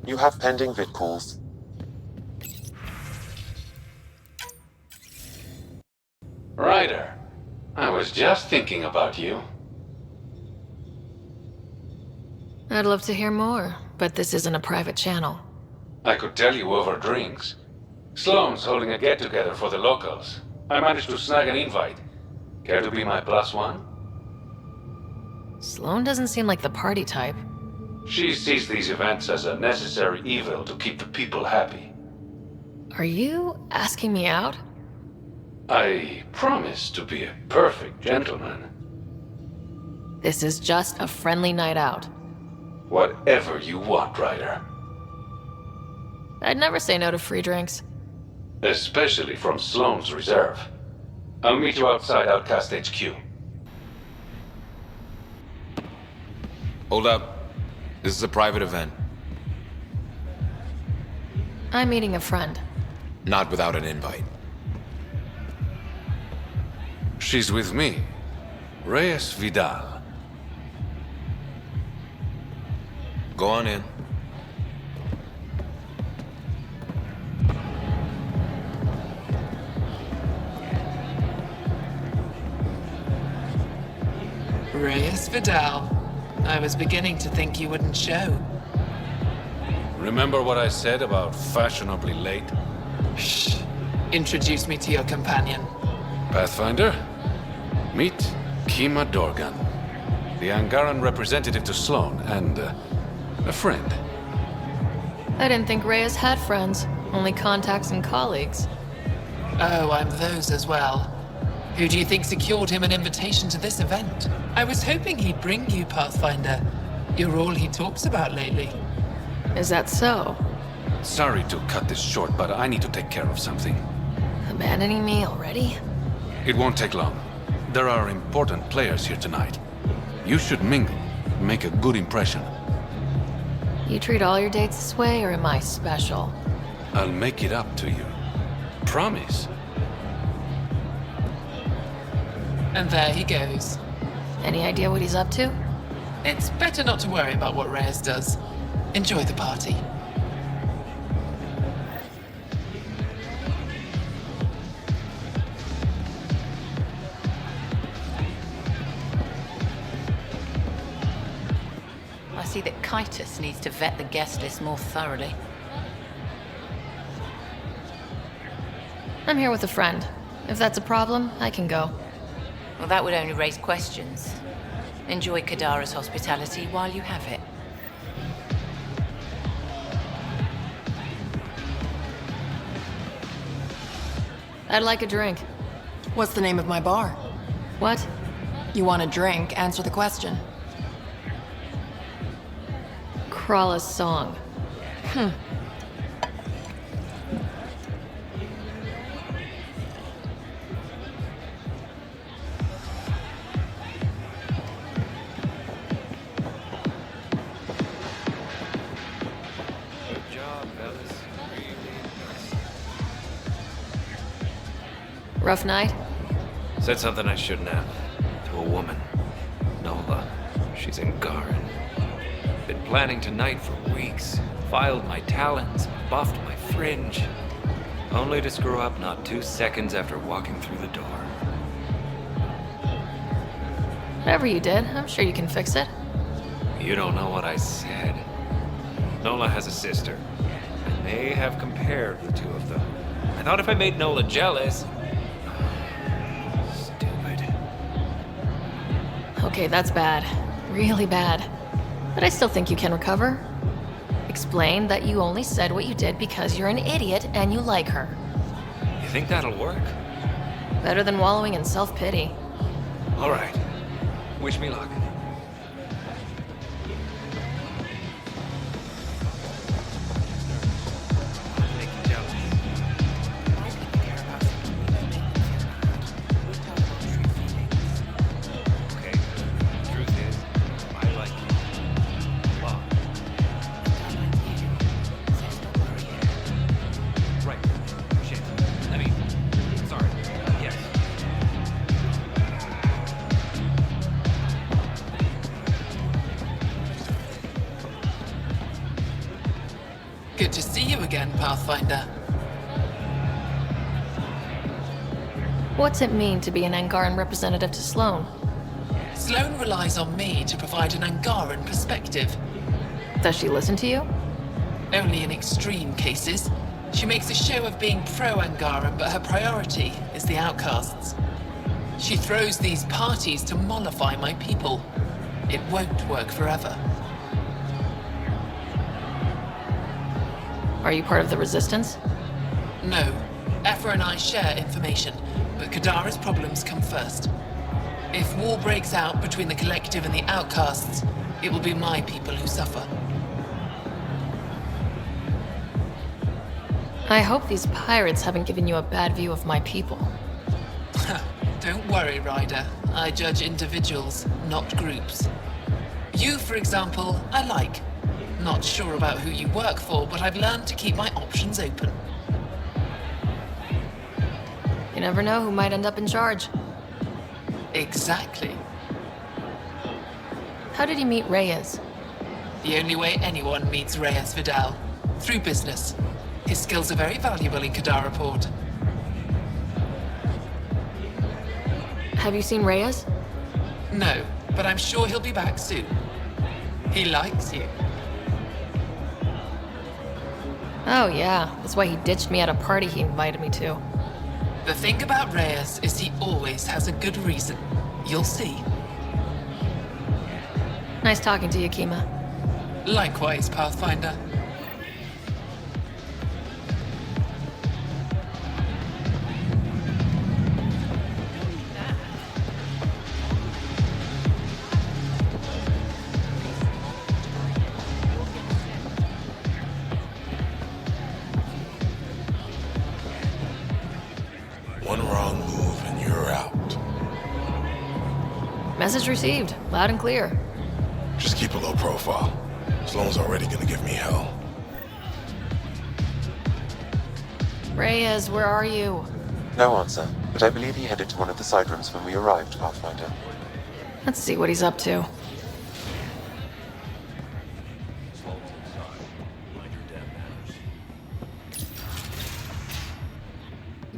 You have pending vid calls. Ryder, I was just thinking about you. I'd love to hear more, but this isn't a private channel. I could tell you over drinks. Sloane's holding a get-together for the locals. I managed to snag an invite. Care to be my +1? Sloane doesn't seem like the party type. She sees these events as a necessary evil to keep the people happy. Are you asking me out? I promise to be a perfect gentleman. This is just a friendly night out. Whatever you want, Ryder. I'd never say no to free drinks. Especially from Sloane's Reserve. I'll meet you outside Outcast HQ. Hold up. This is a private event. I'm meeting a friend. Not without an invite. She's with me. Reyes Vidal. Go on in. Reyes Vidal. I was beginning to think you wouldn't show. Remember what I said about fashionably late? Shh. Introduce me to your companion. Pathfinder? Meet Kima Dorgan, the Angaran representative to Sloane, and a friend. I didn't think Reyes had friends, only contacts and colleagues. Oh, I'm those as well. Who do you think secured him an invitation to this event? I was hoping he'd bring you, Pathfinder. You're all he talks about lately. Is that so? Sorry to cut this short, but I need to take care of something. Abandoning me already? It won't take long. There are important players here tonight. You should mingle, make a good impression. You treat all your dates this way, or am I special? I'll make it up to you. Promise. And there he goes. Any idea what he's up to? It's better not to worry about what Reyes does. Enjoy the party. I see that Kitus needs to vet the guest list more thoroughly. I'm here with a friend. If that's a problem, I can go. Well, that would only raise questions. Enjoy Kadara's hospitality while you have it. I'd like a drink. What's the name of my bar? What? You want a drink? Answer the question. Krala's song. Good job, fellas. Rough night? Said something I shouldn't have. To a woman. Nola. She's in Garen. Been planning tonight for weeks. Filed my talons, buffed my fringe. Only to screw up not 2 seconds after walking through the door. Whatever you did, I'm sure you can fix it. You don't know what I said. Nola has a sister. I may have compared the two of them. I thought if I made Nola jealous... Stupid. Okay, that's bad. Really bad. But I still think you can recover. Explain that you only said what you did because you're an idiot and you like her. You think that'll work? Better than wallowing in self-pity. All right. Wish me luck. Okay, truth is, I like you. Wow. Right. Shit. I mean, sorry. Yes. Good to see you again, Pathfinder. What's it mean to be an Angaran representative to Sloan? Sloan relies on me to provide an Angaran perspective. Does she listen to you? Only in extreme cases. She makes a show of being pro-Angaran, but her priority is the outcasts. She throws these parties to mollify my people. It won't work forever. Are you part of the Resistance? No. Aphra and I share information, but Kadara's problems come first. If war breaks out between the Collective and the outcasts, it will be my people who suffer. I hope these pirates haven't given you a bad view of my people. Don't worry, Ryder. I judge individuals, not groups. You, for example, I like. Not sure about who you work for, but I've learned to keep my options open. You never know who might end up in charge. Exactly. How did you meet Reyes? The only way anyone meets Reyes Vidal. Through business. His skills are very valuable in Kadara Port. Have you seen Reyes? No, but I'm sure he'll be back soon. He likes you. Oh yeah, that's why he ditched me at a party he invited me to. The thing about Reyes is he always has a good reason. You'll see. Nice talking to you, Kima. Likewise, Pathfinder. One wrong move and you're out. Message received, loud and clear. Just keep a low profile. Sloan's already gonna give me hell. Reyes, where are you? No answer, but I believe he headed to one of the side rooms when we arrived, Pathfinder. Let's see what he's up to.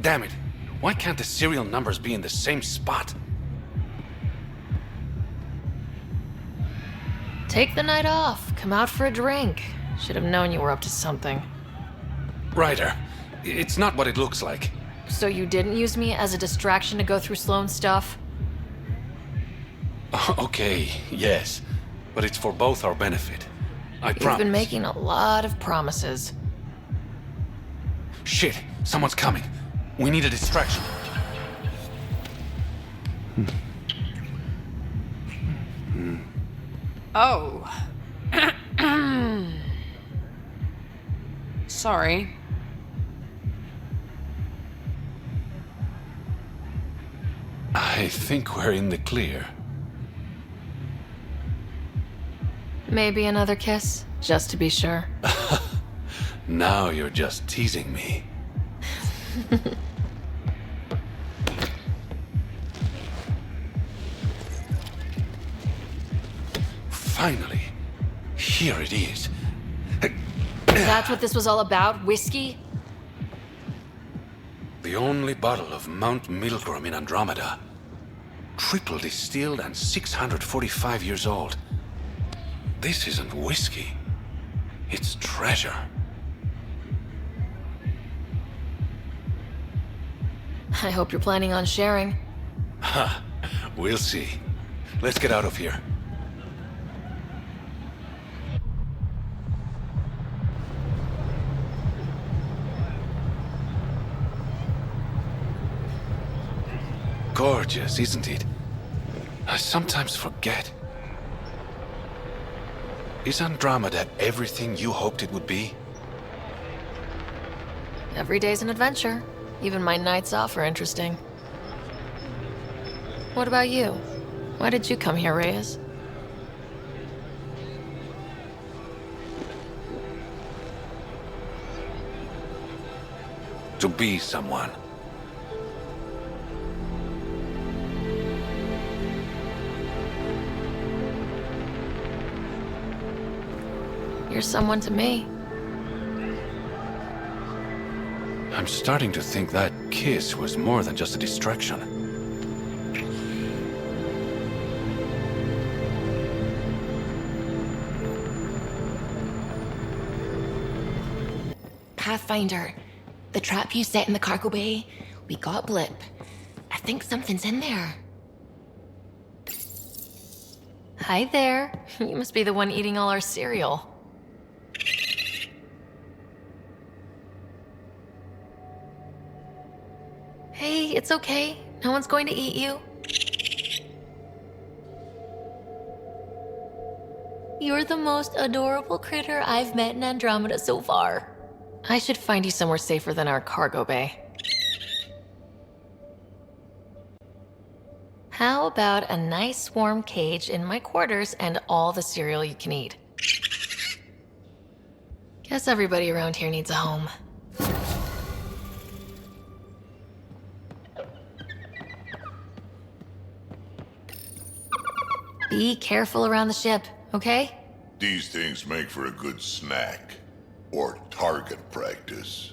Damn it. Why can't the serial numbers be in the same spot? Take the night off. Come out for a drink. Should have known you were up to something. Ryder, it's not what it looks like. So you didn't use me as a distraction to go through Sloan's stuff? Okay, yes. But it's for both our benefit. I promise. You've been making a lot of promises. Shit, someone's coming. We need a distraction. Oh. Sorry. I think we're in the clear. Maybe another kiss, just to be sure. Now you're just teasing me. Finally, here it is. That's what this was all about? Whiskey? The only bottle of Mount Milgram in Andromeda. Triple distilled and 645 years old. This isn't whiskey. It's treasure. I hope you're planning on sharing. Ha, we'll see. Let's get out of here. Gorgeous, isn't it? I sometimes forget. Is Andromeda everything you hoped it would be? Every day's an adventure. Even my nights off are interesting. What about you? Why did you come here, Reyes? To be someone. You're someone to me. I'm starting to think that kiss was more than just a distraction. Pathfinder, the trap you set in the cargo bay, we got blip. I think something's in there. Hi there. You must be the one eating all our cereal. Hey, it's okay. No one's going to eat you. You're the most adorable critter I've met in Andromeda so far. I should find you somewhere safer than our cargo bay. How about a nice warm cage in my quarters and all the cereal you can eat? Guess everybody around here needs a home. Be careful around the ship, okay? These things make for a good snack. Or target practice.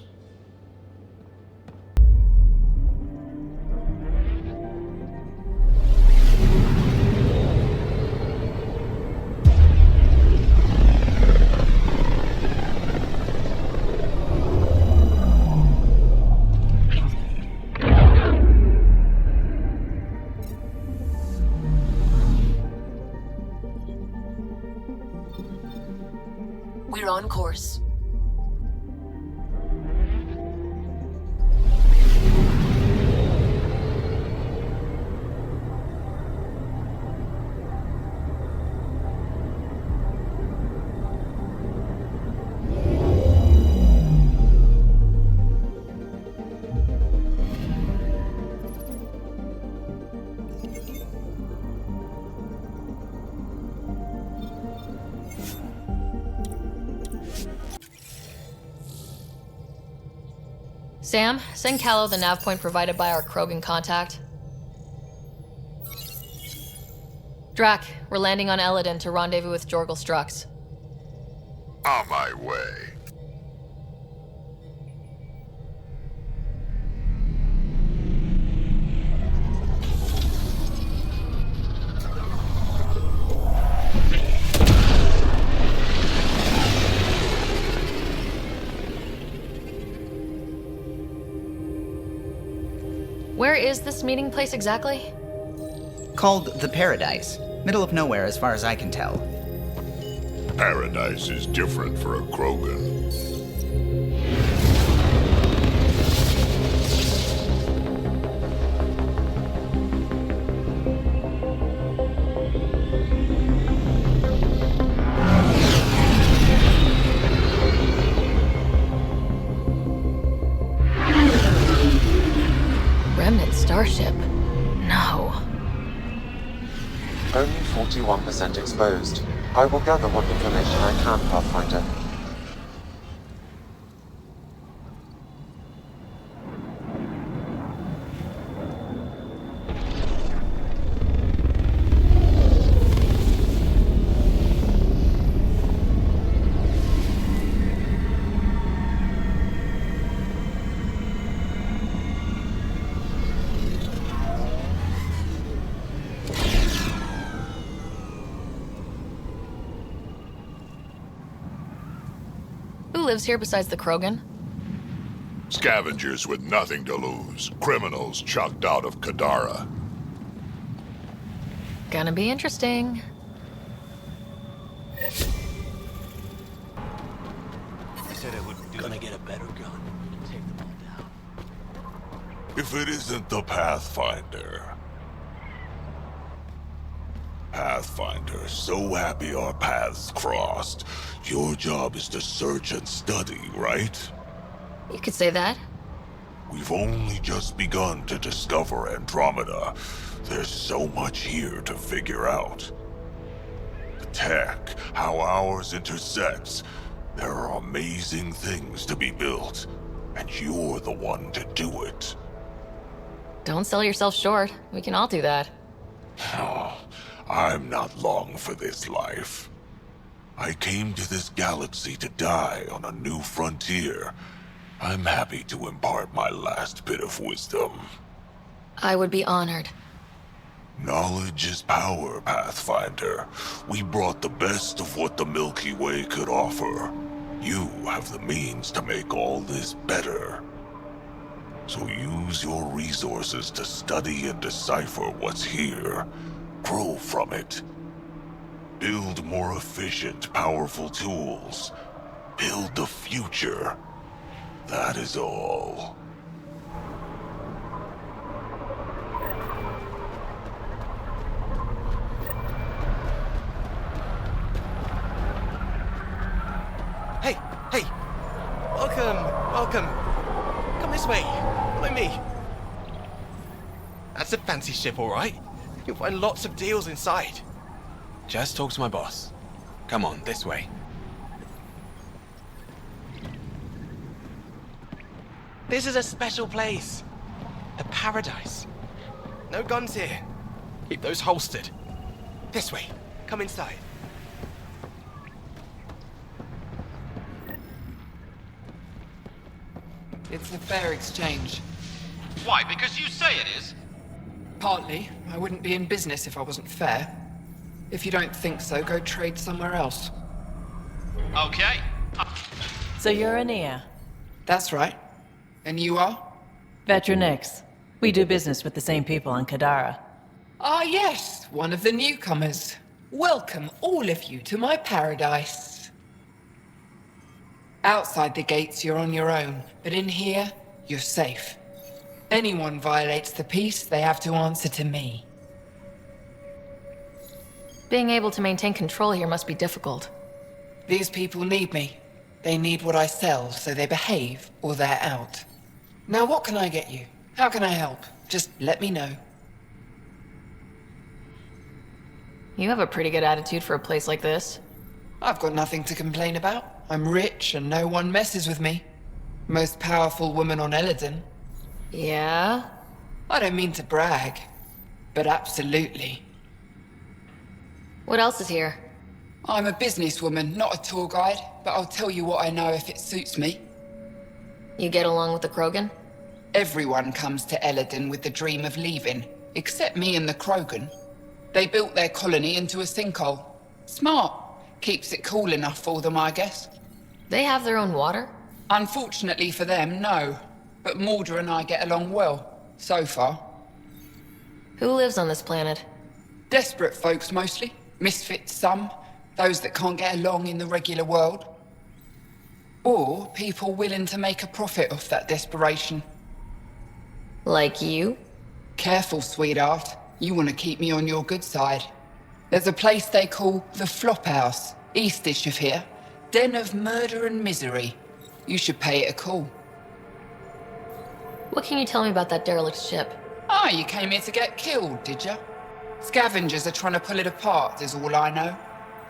We're on course. Sam, send Callow the nav point provided by our Krogan contact. Drac, we're landing on Eladin to rendezvous with Jorgal Strux. On my way. Where is this meeting place exactly? Called the Paradise. Middle of nowhere as far as I can tell. Paradise is different for a Krogan. Remnant starship? No. Only 41% exposed. I will gather what information I can, Pathfinder. Who lives here besides the Krogan? Scavengers with nothing to lose. Criminals chucked out of Kadara. Gonna be interesting. I said I wouldn't do Gonna get a better gun and take them all down. If it isn't the Pathfinder. Pathfinder, so happy our paths crossed. Your job is to search and study, right? You could say that. We've only just begun to discover Andromeda. There's so much here to figure out. The tech, how ours intersects. There are amazing things to be built, and you're the one to do it. Don't sell yourself short. We can all do that. Oh, I'm not long for this life. I came to this galaxy to die on a new frontier, I'm happy to impart my last bit of wisdom. I would be honored. Knowledge is power, Pathfinder. We brought the best of what the Milky Way could offer. You have the means to make all this better. So use your resources to study and decipher what's here. Grow from it. Build more efficient, powerful tools. Build the future. That is all. Hey, hey! Welcome! Come this way, follow me. That's a fancy ship, all right. You'll find lots of deals inside. Just talk to my boss. Come on, this way. This is a special place. A paradise. No guns here. Keep those holstered. This way. Come inside. It's a fair exchange. Why? Because you say it is? Partly. I wouldn't be in business if I wasn't fair. If you don't think so, go trade somewhere else. Okay. So you're Ania? That's right. And you are? Veteran X. We do business with the same people on Kadara. Ah, yes, one of the newcomers. Welcome, all of you, to my paradise. Outside the gates, you're on your own, but in here, you're safe. Anyone violates the peace, they have to answer to me. Being able to maintain control here must be difficult. These people need me. They need what I sell, so they behave, or they're out. Now what can I get you? How can I help? Just let me know. You have a pretty good attitude for a place like this. I've got nothing to complain about. I'm rich and no one messes with me. Most powerful woman on Eladon. Yeah? I don't mean to brag, but absolutely. What else is here? I'm a businesswoman, not a tour guide, but I'll tell you what I know if it suits me. You get along with the Krogan? Everyone comes to Eladon with the dream of leaving, except me and the Krogan. They built their colony into a sinkhole. Smart. Keeps it cool enough for them, I guess. They have their own water? Unfortunately for them, no. But Mordor and I get along well, so far. Who lives on this planet? Desperate folks, mostly. Misfits, some. Those that can't get along in the regular world. Or people willing to make a profit off that desperation. Like you? Careful, sweetheart. You want to keep me on your good side. There's a place they call the Flophouse, eastish of here. Den of murder and misery. You should pay it a call. What can you tell me about that derelict ship? Ah, you came here to get killed, did you? Scavengers are trying to pull it apart, is all I know.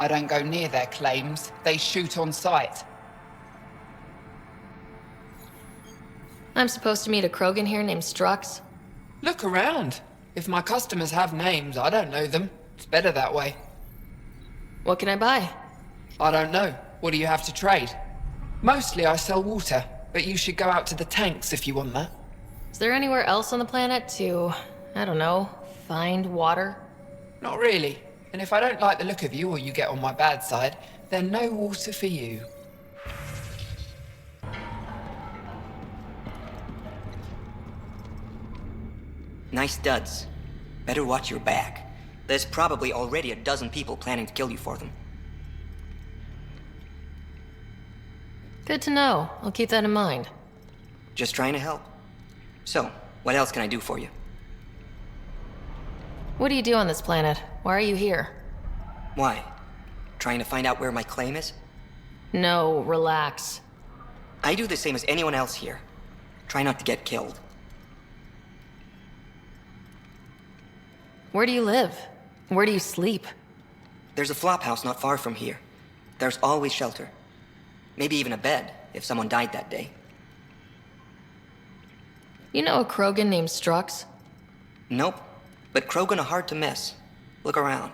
I don't go near their claims. They shoot on sight. I'm supposed to meet a Krogan here named Strux. Look around. If my customers have names, I don't know them. It's better that way. What can I buy? I don't know. What do you have to trade? Mostly I sell water, but you should go out to the tanks if you want that. Is there anywhere else on the planet to, I don't know, find water? Not really. And if I don't like the look of you or you get on my bad side, then no water for you. Nice duds. Better watch your back. There's probably already a dozen people planning to kill you for them. Good to know. I'll keep that in mind. Just trying to help. So, what else can I do for you? What do you do on this planet? Why are you here? Why? Trying to find out where my claim is? No, relax. I do the same as anyone else here. Try not to get killed. Where do you live? Where do you sleep? There's a flop house not far from here. There's always shelter. Maybe even a bed, if someone died that day. You know a Krogan named Strux? Nope. But Krogan are hard to miss. Look around.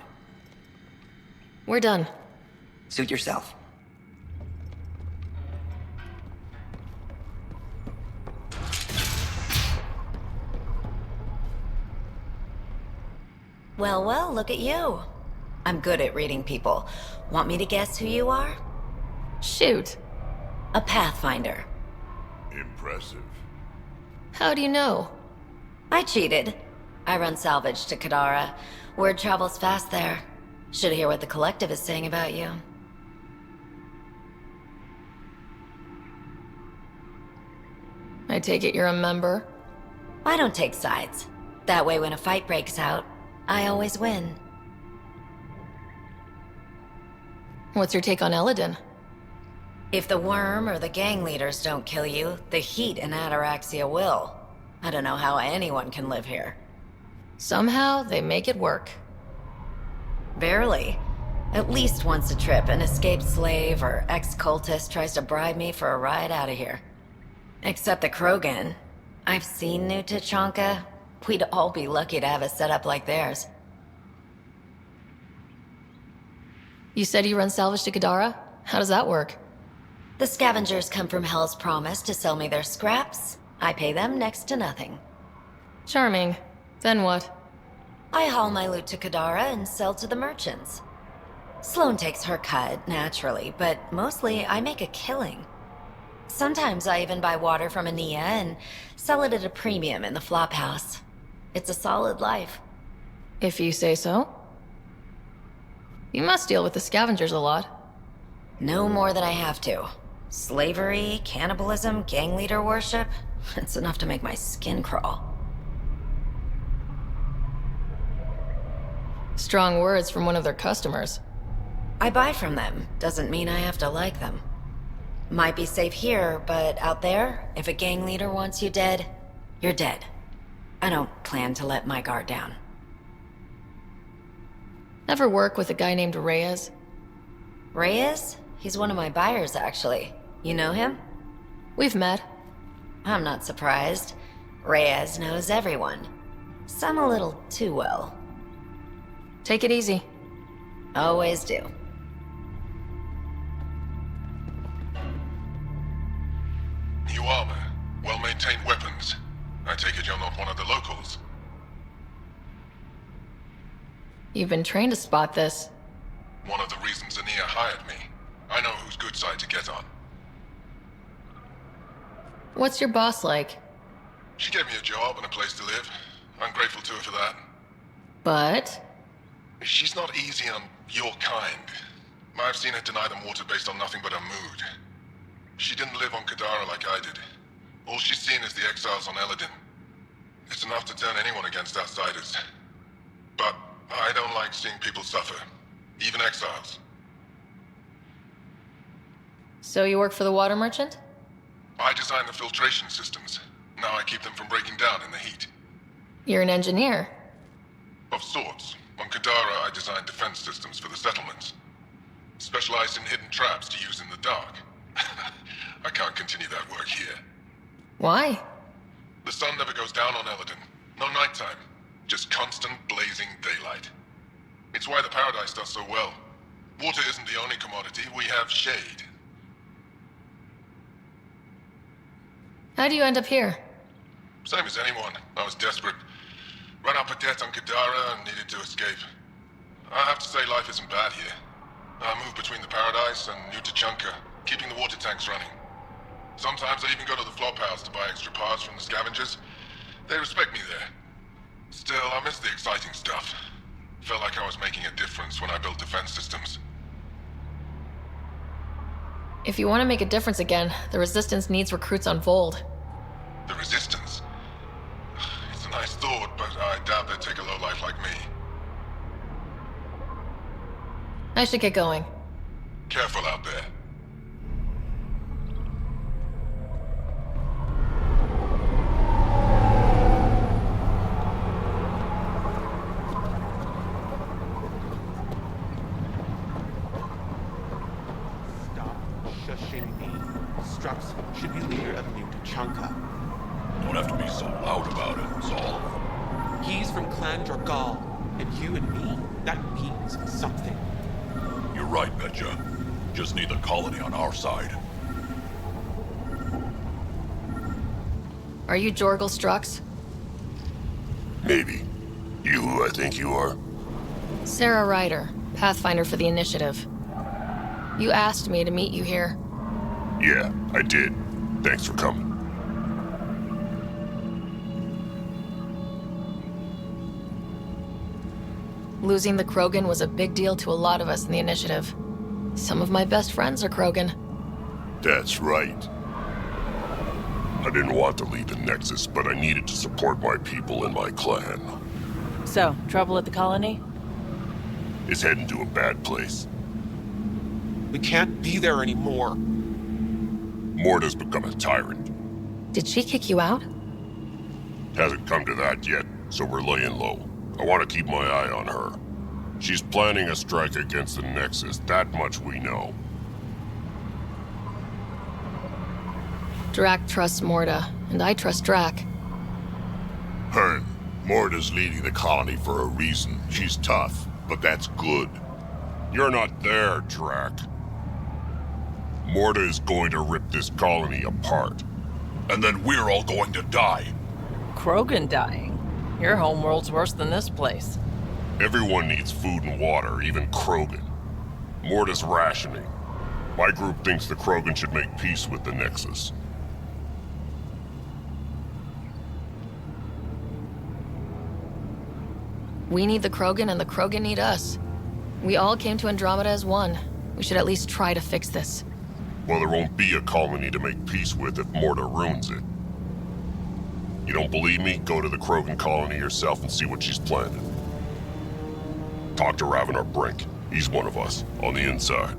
We're done. Suit yourself. Well, well, look at you. I'm good at reading people. Want me to guess who you are? Shoot. A Pathfinder. Impressive. How do you know? I cheated. I run salvage to Kadara. Word travels fast there. Should hear what the Collective is saying about you. I take it you're a member? I don't take sides. That way when a fight breaks out, I always win. What's your take on Eladin? If the worm or the gang leaders don't kill you, the heat in Ataraxia will. I don't know how anyone can live here. Somehow, they make it work. Barely. At least once a trip, an escaped slave or ex-cultist tries to bribe me for a ride out of here. Except the Krogan. I've seen New Tachanka. We'd all be lucky to have a setup like theirs. You said you run salvage to Kadara? How does that work? The scavengers come from Hell's Promise to sell me their scraps. I pay them next to nothing. Charming. Then what? I haul my loot to Kadara and sell to the merchants. Sloane takes her cut, naturally, but mostly I make a killing. Sometimes I even buy water from Ania and sell it at a premium in the flophouse. It's a solid life. If you say so. You must deal with the scavengers a lot. No more than I have to. Slavery, cannibalism, gang leader worship. It's enough to make my skin crawl. Strong words from one of their customers. I buy from them. Doesn't mean I have to like them. Might be safe here, but out there, if a gang leader wants you dead, you're dead. I don't plan to let my guard down. Ever work with a guy named Reyes? Reyes? He's one of my buyers, actually. You know him? We've met. I'm not surprised. Reyes knows everyone. Some a little too well. Take it easy. Always do. New armor, well-maintained weapons. I take it you're not one of the locals. You've been trained to spot this. One of the reasons Ania hired me. I know whose good side to get on. What's your boss like? She gave me a job and a place to live. I'm grateful to her for that. But? She's not easy on your kind. I've seen her deny them water based on nothing but her mood. She didn't live on Kadara like I did. All she's seen is the exiles on Eladin. It's enough to turn anyone against outsiders. But I don't like seeing people suffer. Even exiles. So you work for the water merchant? I design the filtration systems. Now I keep them from breaking down in the heat. You're an engineer. Of sorts. On Kadara, I designed defense systems for the settlements. Specialized in hidden traps to use in the dark. I can't continue that work here. Why? The sun never goes down on Eladin. No nighttime. Just constant blazing daylight. It's why the Paradise does so well. Water isn't the only commodity. We have shade. How do you end up here? Same as anyone. I was desperate. Ran up a debt on Kadara and needed to escape. I have to say life isn't bad here. I move between the Paradise and New Tachanka, keeping the water tanks running. Sometimes I even go to the flophouse to buy extra parts from the scavengers. They respect me there. Still, I miss the exciting stuff. Felt like I was making a difference when I built defense systems. If you want to make a difference again, the Resistance needs recruits on Vold. The Resistance? It's a nice thought, but I doubt they'd take a lowlife like me. I should get going. Careful out there. Strux should be leader of New Tachanka. Don't have to be so loud about it, Zal. He's from Clan Dragal, and you and me, that means something. You're right, Betcha. Just need the colony on our side. Are you Jorgal Strux? Maybe. You who I think you are? Sarah Ryder, Pathfinder for the Initiative. You asked me to meet you here. Yeah, I did. Thanks for coming. Losing the Krogan was a big deal to a lot of us in the Initiative. Some of my best friends are Krogan. That's right. I didn't want to leave the Nexus, but I needed to support my people and my clan. So, trouble at the colony? It's heading to a bad place. We can't be there anymore. Morta's become a tyrant. Did she kick you out? Hasn't come to that yet, so we're laying low. I want to keep my eye on her. She's planning a strike against the Nexus, that much we know. Drac trusts Morta, and I trust Drac. Hearn, Morta's leading the colony for a reason. She's tough, but that's good. You're not there, Drac. Morta is going to rip this colony apart. And then we're all going to die. Krogan dying? Your homeworld's worse than this place. Everyone needs food and water, even Krogan. Morta's rationing. My group thinks the Krogan should make peace with the Nexus. We need the Krogan and the Krogan need us. We all came to Andromeda as one. We should at least try to fix this. Well, there won't be a colony to make peace with if Morta ruins it. You don't believe me? Go to the Krogan colony yourself and see what she's planning. Talk to Ravenar Brink. He's one of us, on the inside.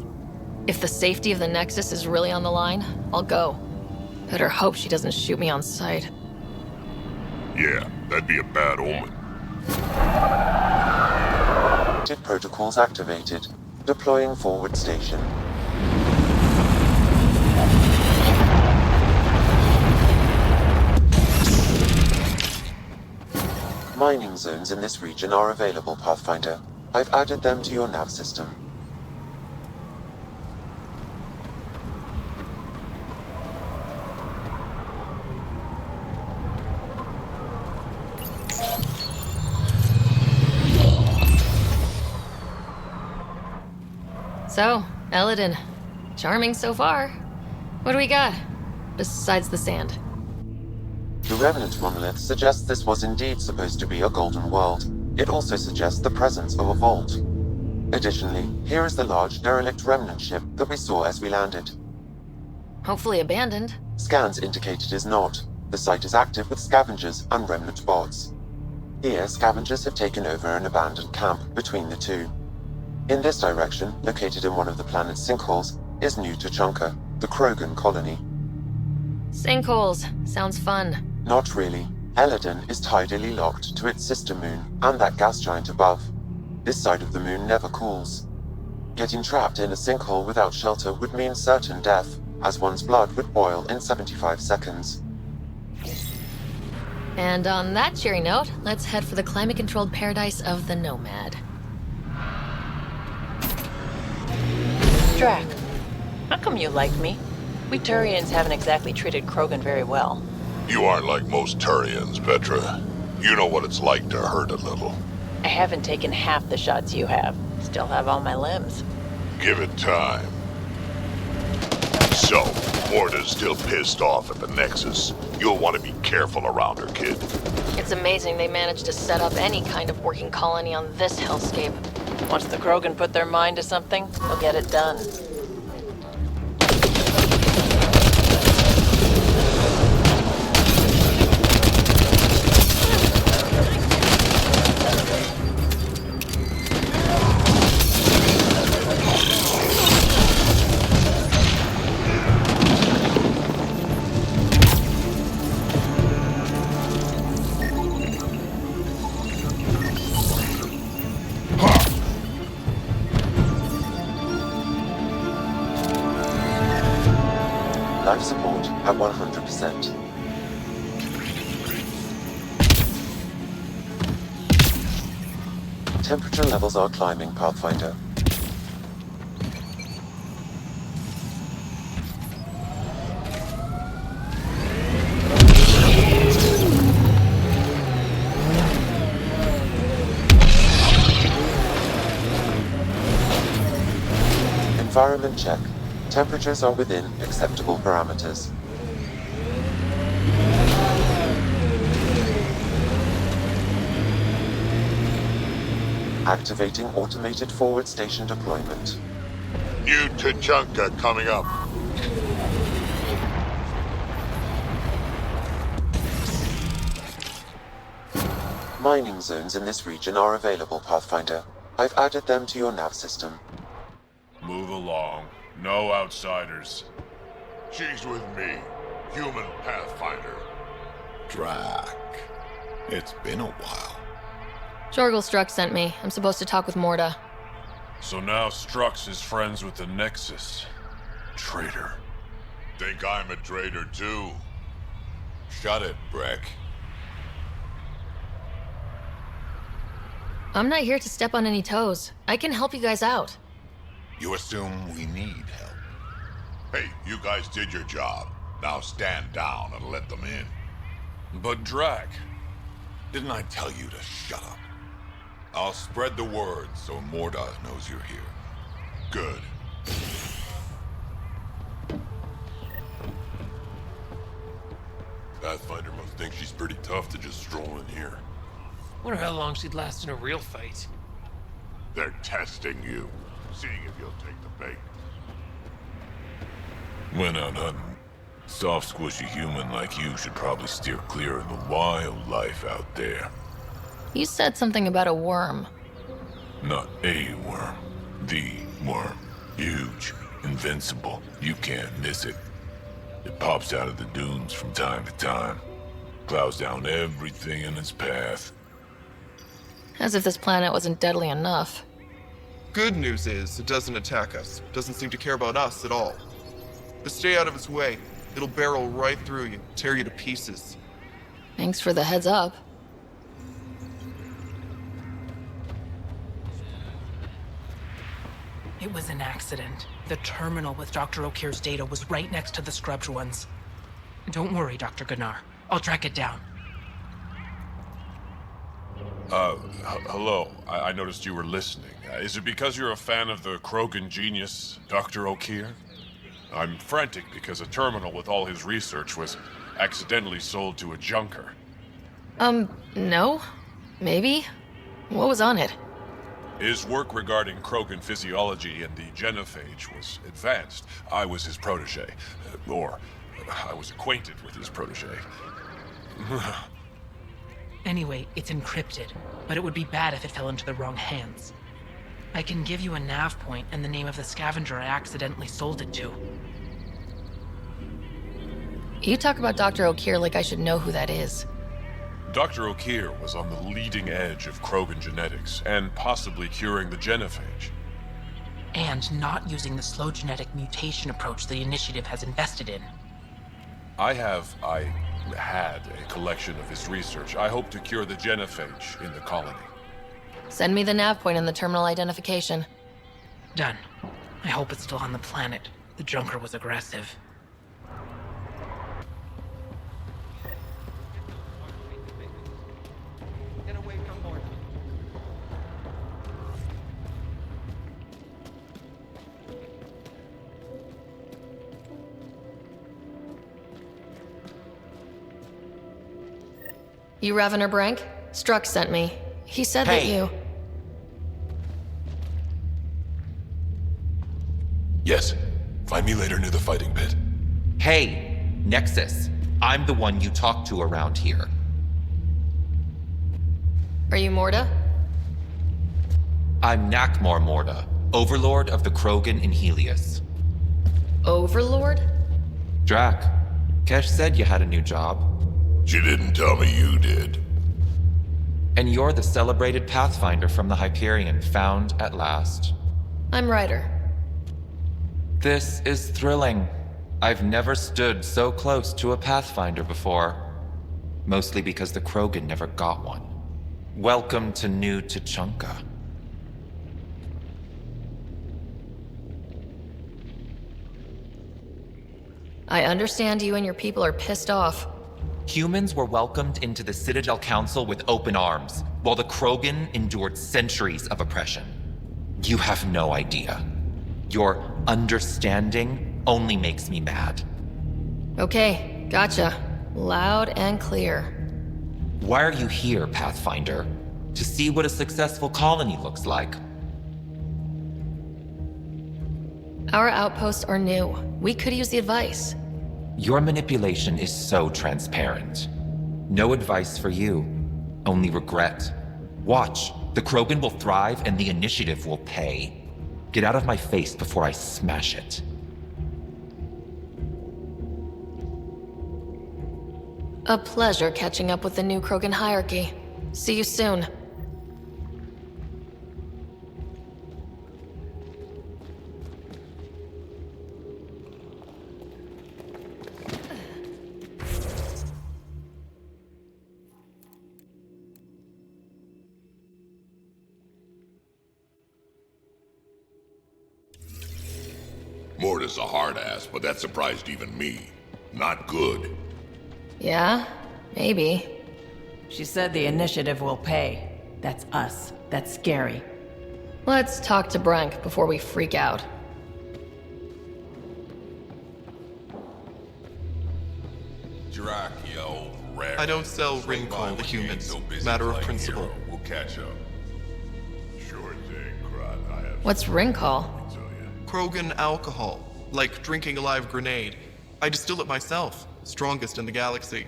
If the safety of the Nexus is really on the line, I'll go. Better hope she doesn't shoot me on sight. Yeah, that'd be a bad omen. Protocols activated. Deploying forward station. Mining zones in this region are available, Pathfinder. I've added them to your nav system. So, Eladin. Charming so far. What do we got? Besides the sand. The Remnant monolith suggests this was indeed supposed to be a golden world. It also suggests the presence of a vault. Additionally, here is the large derelict remnant ship that we saw as we landed. Hopefully abandoned. Scans indicate it is not. The site is active with scavengers and remnant bots. Here, scavengers have taken over an abandoned camp between the two. In this direction, located in one of the planet's sinkholes, is New Tuchanka, the Krogan colony. Sinkholes. Sounds fun. Not really. Eladin is tidally locked to its sister moon and that gas giant above. This side of the moon never cools. Getting trapped in a sinkhole without shelter would mean certain death, as one's blood would boil in 75 seconds. And on that cheery note, let's head for the climate-controlled paradise of the Nomad. Drac, how come you like me? We Turians haven't exactly treated Krogan very well. You aren't like most Turians, Petra. You know what it's like to hurt a little. I haven't taken half the shots you have. Still have all my limbs. Give it time. So, Morta's still pissed off at the Nexus. You'll want to be careful around her, kid. It's amazing they managed to set up any kind of working colony on this hellscape. Once the Krogan put their mind to something, they'll get it done. Life support at 100%. Temperature levels are climbing, Pathfinder. Environment check. Temperatures are within acceptable parameters. Activating automated forward station deployment. New Tachanka coming up. Mining zones in this region are available, Pathfinder. I've added them to your nav system. Move along. No outsiders. She's with me, human Pathfinder. Drac. It's been a while. Jorgel Strux sent me. I'm supposed to talk with Morda. So now Strux is friends with the Nexus. Traitor. Think I'm a traitor too? Shut it, Breck. I'm not here to step on any toes. I can help you guys out. You assume we need help. Hey, you guys did your job. Now stand down and let them in. But Drac, didn't I tell you to shut up? I'll spread the word so Morda knows you're here. Good. Pathfinder must think she's pretty tough to just stroll in here. Wonder how long she'd last in a real fight. They're testing you, seeing if you'll take the bait. Went out hunting. Soft, squishy human like you should probably steer clear of the wildlife out there. You said something about a worm. Not a worm. The worm. Huge. Invincible. You can't miss it. It pops out of the dunes from time to time. Plows down everything in its path. As if this planet wasn't deadly enough. Good news is, it doesn't attack us. Doesn't seem to care about us at all. Just stay out of its way. It'll barrel right through you, tear you to pieces. Thanks for the heads up. It was an accident. The terminal with Dr. O'Keir's data was right next to the scrubbed ones. Don't worry, Dr. Gunnar. I'll track it down. Hello. I noticed you were listening. Is it because you're a fan of the Krogan genius, Dr. O'Keir? I'm frantic because a terminal with all his research was accidentally sold to a junker. No? Maybe? What was on it? His work regarding Krogan physiology and the genophage was advanced. I was his protege. Or, I was acquainted with his protege. Anyway, it's encrypted, but it would be bad if it fell into the wrong hands. I can give you a nav point and the name of the scavenger I accidentally sold it to. You talk about Dr. O'Keir like I should know who that is. Dr. O'Keir was on the leading edge of Krogan genetics, and possibly curing the genophage. And not using the slow genetic mutation approach the Initiative has invested in. I had a collection of his research. I hope to cure the genophage in the colony. Send me the nav point and the terminal identification. Done. I hope it's still on the planet. The junker was aggressive. Get away from Morda. You Ravener Brank? Strux sent me. He said that you... Yes. Find me later near the fighting pit. Hey, Nexus. I'm the one you talk to around here. Are you Morda? I'm Nakmor Morda, Overlord of the Krogan in Helios. Overlord? Drac, Kesh said you had a new job. She didn't tell me you did. And you're the celebrated Pathfinder from the Hyperion, found at last. I'm Ryder. This is thrilling. I've never stood so close to a Pathfinder before. Mostly because the Krogan never got one. Welcome to New Tachanka. I understand you and your people are pissed off. Humans were welcomed into the Citadel Council with open arms, while the Krogan endured centuries of oppression. You have no idea. Your understanding only makes me mad. Okay, gotcha. Loud and clear. Why are you here, Pathfinder? To see what a successful colony looks like. Our outposts are new. We could use the advice. Your manipulation is so transparent. No advice for you, only regret. Watch, the Krogan will thrive and the initiative will pay. Get out of my face before I smash it. A pleasure catching up with the new Krogan hierarchy. See you soon. Morta's a hard ass, but that surprised even me. Not good. Yeah? Maybe. She said the initiative will pay. That's us. That's scary. Let's talk to Brank before we freak out. Drac, you old rat. I don't sell ring call to humans. Matter of principle. We'll catch up. Sure thing, Crot. I have... What's ring call? Krogan alcohol. Like drinking a live grenade. I distill it myself. Strongest in the galaxy.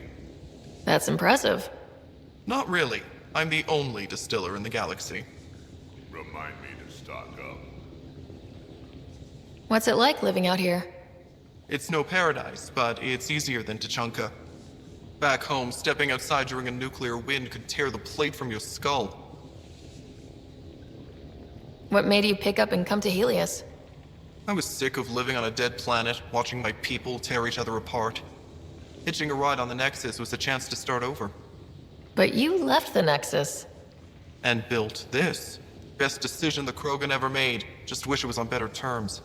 That's impressive. Not really. I'm the only distiller in the galaxy. Remind me to stock up. What's it like living out here? It's no paradise, but it's easier than Tachanka. Back home, stepping outside during a nuclear wind could tear the plate from your skull. What made you pick up and come to Helios? I was sick of living on a dead planet, watching my people tear each other apart. Hitching a ride on the Nexus was a chance to start over. But you left the Nexus. And built this. Best decision the Krogan ever made. Just wish it was on better terms.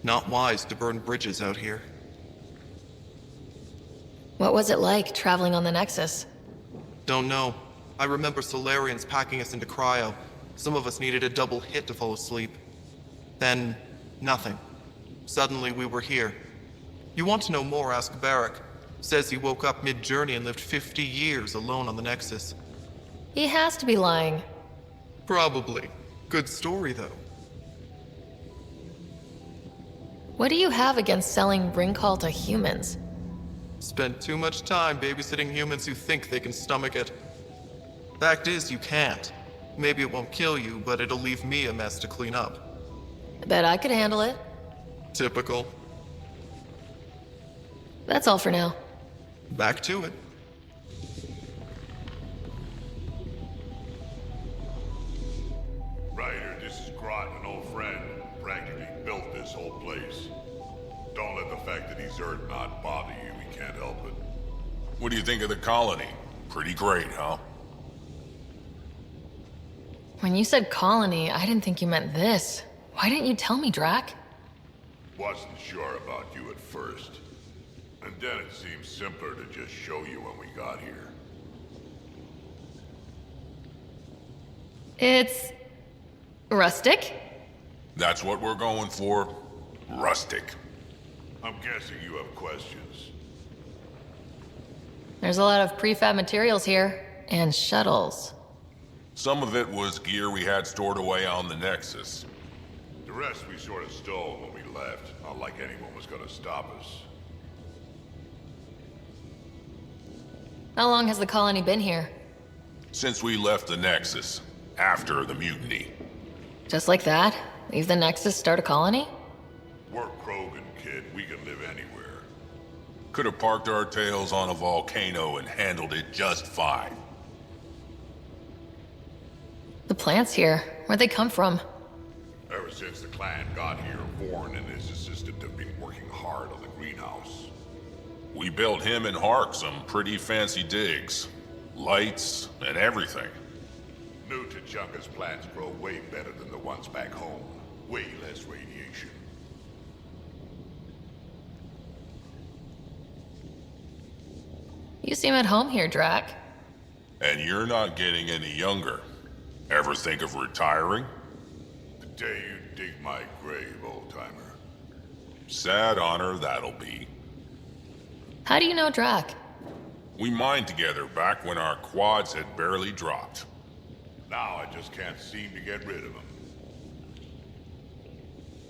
Not wise to burn bridges out here. What was it like traveling on the Nexus? Don't know. I remember Solarians packing us into cryo. Some of us needed a double hit to fall asleep. Then, nothing. Suddenly we were here. You want to know more, ask Barrack. Says he woke up mid-journey and lived 50 years alone on the Nexus. He has to be lying. Probably. Good story, though. What do you have against selling ring call to humans? Spent too much time babysitting humans who think they can stomach it. Fact is, you can't. Maybe it won't kill you, but it'll leave me a mess to clean up. I bet I could handle it. Typical. That's all for now. Back to it. Ryder, this is Grot, an old friend. Practically built this whole place. Don't let the fact that he's Earth not bother you. We can't help it. What do you think of the colony? Pretty great, huh? When you said colony, I didn't think you meant this. Why didn't you tell me, Drac? Wasn't sure about you at first. And then it seemed simpler to just show you when we got here. It's... rustic? That's what we're going for. Rustic. I'm guessing you have questions. There's a lot of prefab materials here, and shuttles. Some of it was gear we had stored away on the Nexus. The rest we sort of stole when we left. Not like anyone was gonna stop us. How long has the colony been here? Since we left the Nexus. After the mutiny. Just like that? Leave the Nexus, start a colony? We're Krogan, kid. We can live anywhere. Could have parked our tails on a volcano and handled it just fine. The plants here, where'd they come from? Ever since the clan got here, Vorn and his assistant have been working hard on the greenhouse. We built him and Hark some pretty fancy digs. Lights and everything. New Tachanka's plants grow way better than the ones back home. Way less radiation. You seem at home here, Drac. And you're not getting any younger. Ever think of retiring? The day you dig my grave, old-timer. Sad honor that'll be. How do you know Drac? We mined together back when our quads had barely dropped. Now I just can't seem to get rid of him.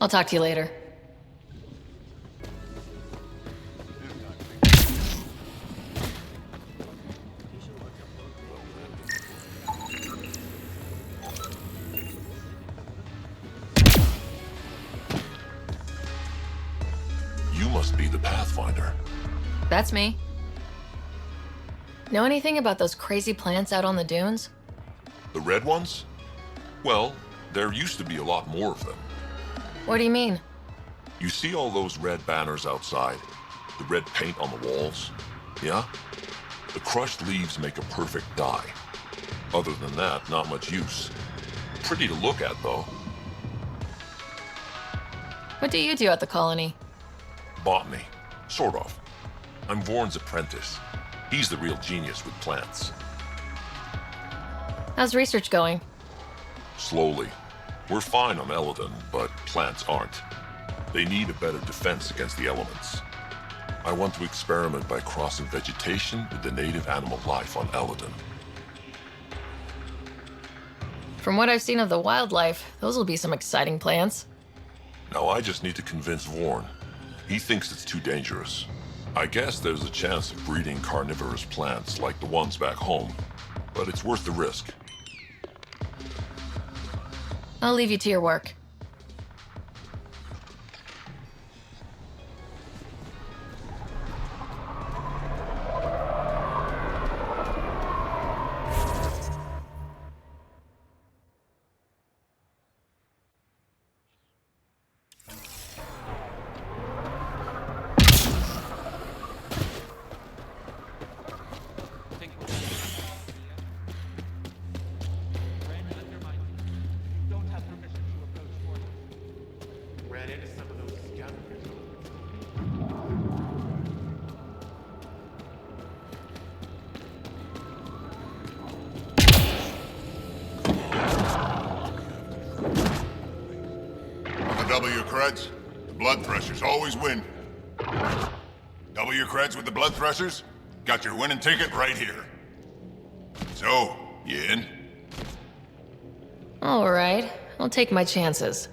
I'll talk to you later. You must be the Pathfinder. That's me. Know anything about those crazy plants out on the dunes? The red ones? Well, there used to be a lot more of them. What do you mean? You see all those red banners outside? The red paint on the walls? Yeah? The crushed leaves make a perfect dye. Other than that, not much use. Pretty to look at, though. What do you do at the colony? Botany. Sort of. I'm Vorn's apprentice. He's the real genius with plants. How's research going? Slowly. We're fine on Eladon, but plants aren't. They need a better defense against the elements. I want to experiment by crossing vegetation with the native animal life on Eladon. From what I've seen of the wildlife, those will be some exciting plants. Now I just need to convince Vorn. He thinks it's too dangerous. I guess there's a chance of breeding carnivorous plants like the ones back home, but it's worth the risk. I'll leave you to your work. Double your creds. The blood threshers always win. Double your creds with the blood threshers. Got your winning ticket right here. So, you in? All right, I'll take my chances.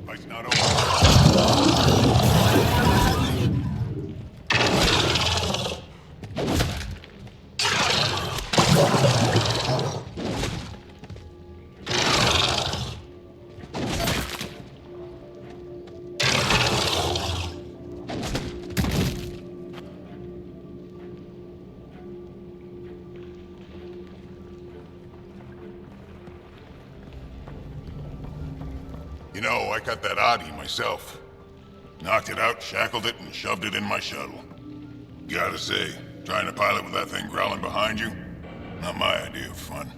Fight's not over. You know, I got that Audi myself. Knocked it out, shackled it, and shoved it in my shuttle. Gotta say, trying to pilot with that thing growling behind you, not my idea of fun.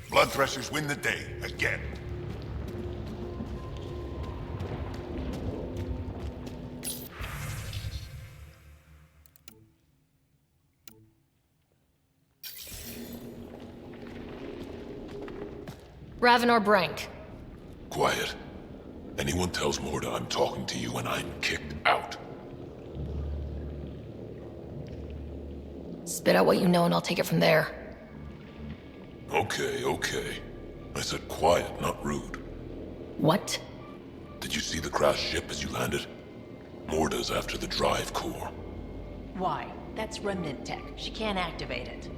Blood threshers win the day, again. Ravenor Brank. Quiet. Anyone tells Morda I'm talking to you and I'm kicked out. Spit out what you know and I'll take it from there. Okay, okay. I said quiet, not rude. What? Did you see the crashed ship as you landed? Morda's after the drive core. Why? That's remnant tech. She can't activate it.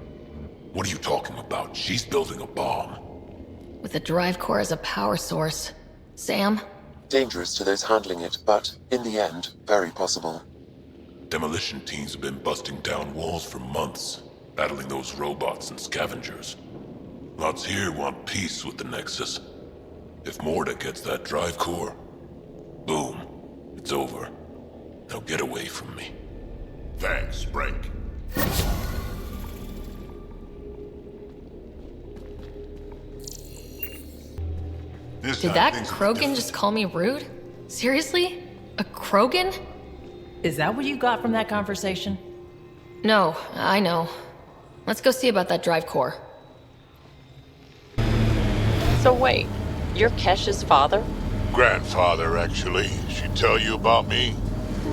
What are you talking about? She's building a bomb. With the drive core as a power source. Sam? Dangerous to those handling it, but, in the end, very possible. Demolition teams have been busting down walls for months, battling those robots and scavengers. Lots here want peace with the Nexus. If Morda gets that drive core, boom, it's over. They'll get away from me. Thanks, Brink. Did that Krogan just call me rude? Seriously? A Krogan? Is that what you got from that conversation? No, I know. Let's go see about that drive core. So wait, you're Kesh's father? Grandfather, actually. She tell you about me?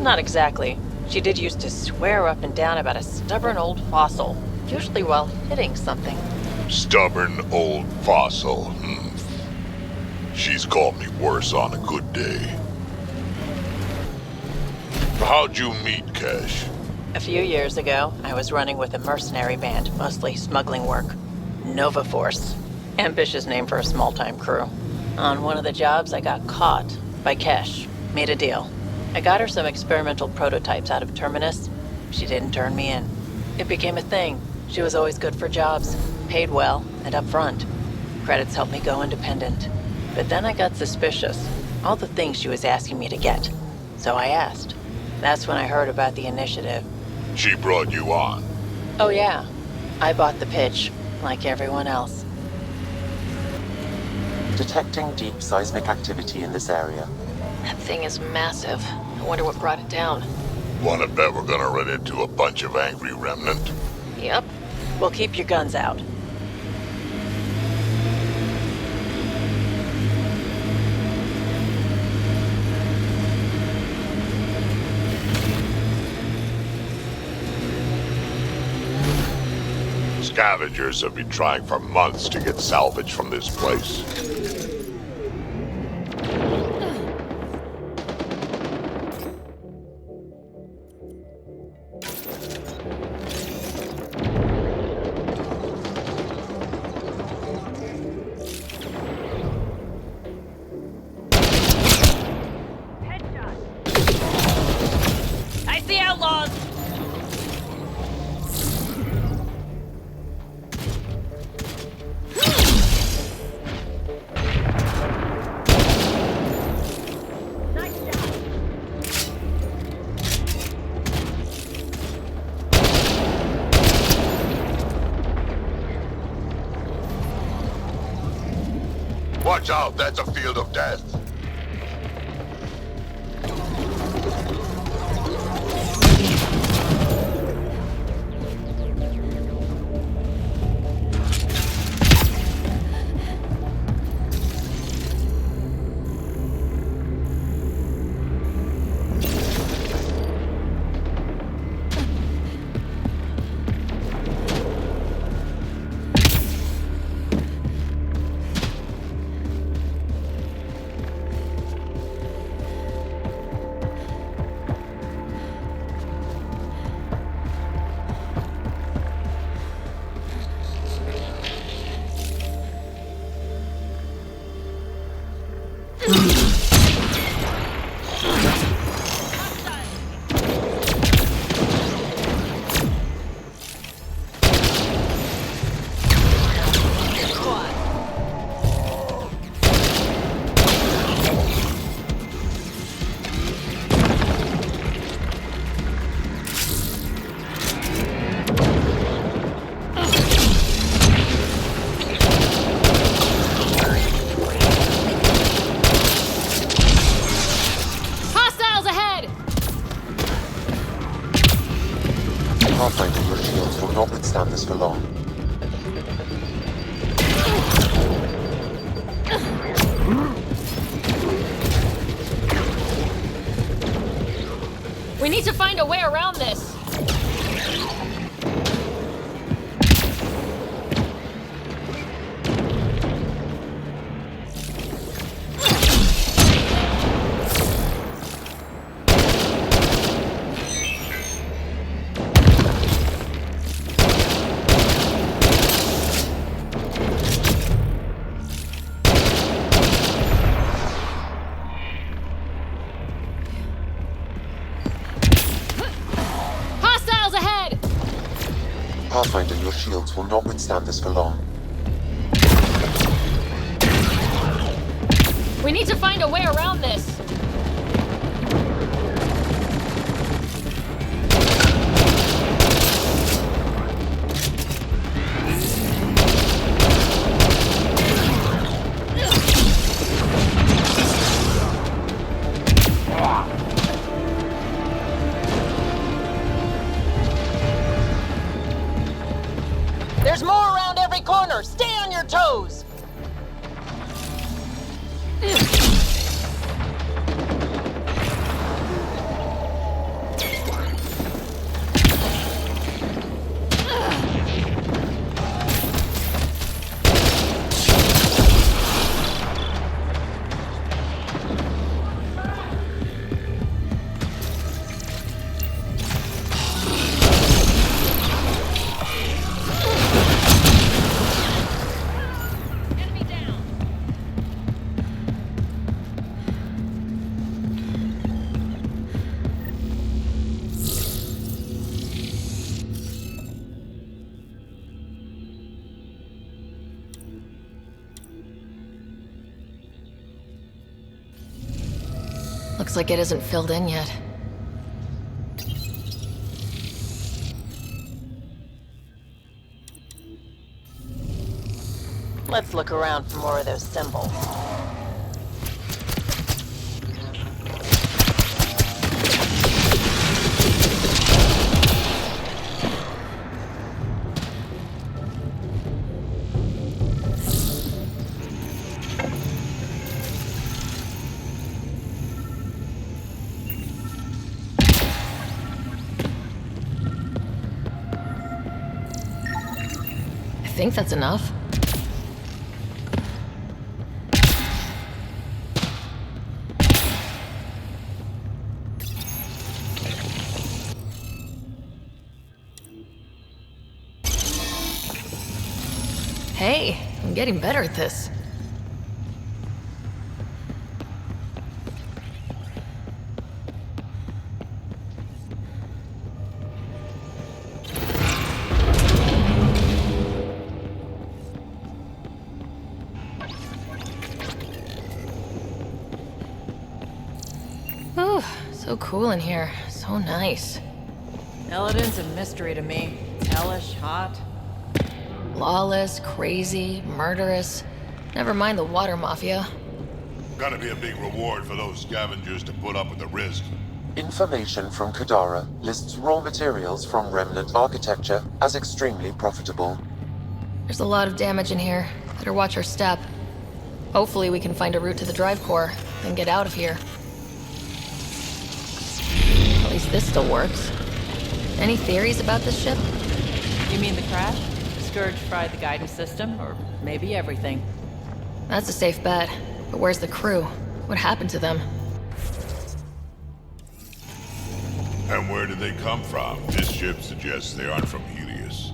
Not exactly. She did used to swear up and down about a stubborn old fossil, usually while hitting something. Stubborn old fossil. She's called me worse on a good day. How'd you meet Kesh? A few years ago, I was running with a mercenary band, mostly smuggling work. Nova Force. Ambitious name for a small-time crew. On one of the jobs, I got caught by Kesh. Made a deal. I got her some experimental prototypes out of Terminus. She didn't turn me in. It became a thing. She was always good for jobs, paid well, and upfront. Credits helped me go independent. But then I got suspicious. All the things she was asking me to get. So I asked. That's when I heard about the initiative. She brought you on? Oh yeah. I bought the pitch, like everyone else. Detecting deep seismic activity in this area. That thing is massive. I wonder what brought it down. Wanna bet we're gonna run into a bunch of angry remnant? Yep. Well, keep your guns out. Scavengers have been trying for months to get salvage from this place. I see outlaws! Watch out, that's a field of death. Pathfinder, your shields will not withstand this for long. We need to find a way around this. Pathfinder, your shields will not withstand this for long. We need to find a way around this. There's more around every corner. Stay on your toes. Looks like it isn't filled in yet. Let's look around for more of those symbols. I think that's enough. Hey, I'm getting better at this. Ooh, so cool in here. So nice. Elegance and mystery to me. It's hellish, hot. Lawless, crazy, murderous. Never mind the water mafia. Gotta be a big reward for those scavengers to put up with the risk. Information from Kadara lists raw materials from remnant architecture as extremely profitable. There's a lot of damage in here. Better watch our step. Hopefully we can find a route to the drive core, then get out of here. At least this still works. Any theories about this ship? You mean the crash? Scourge fried the guidance system, or maybe everything. That's a safe bet. But where's the crew? What happened to them? And where did they come from? This ship suggests they aren't from Helios.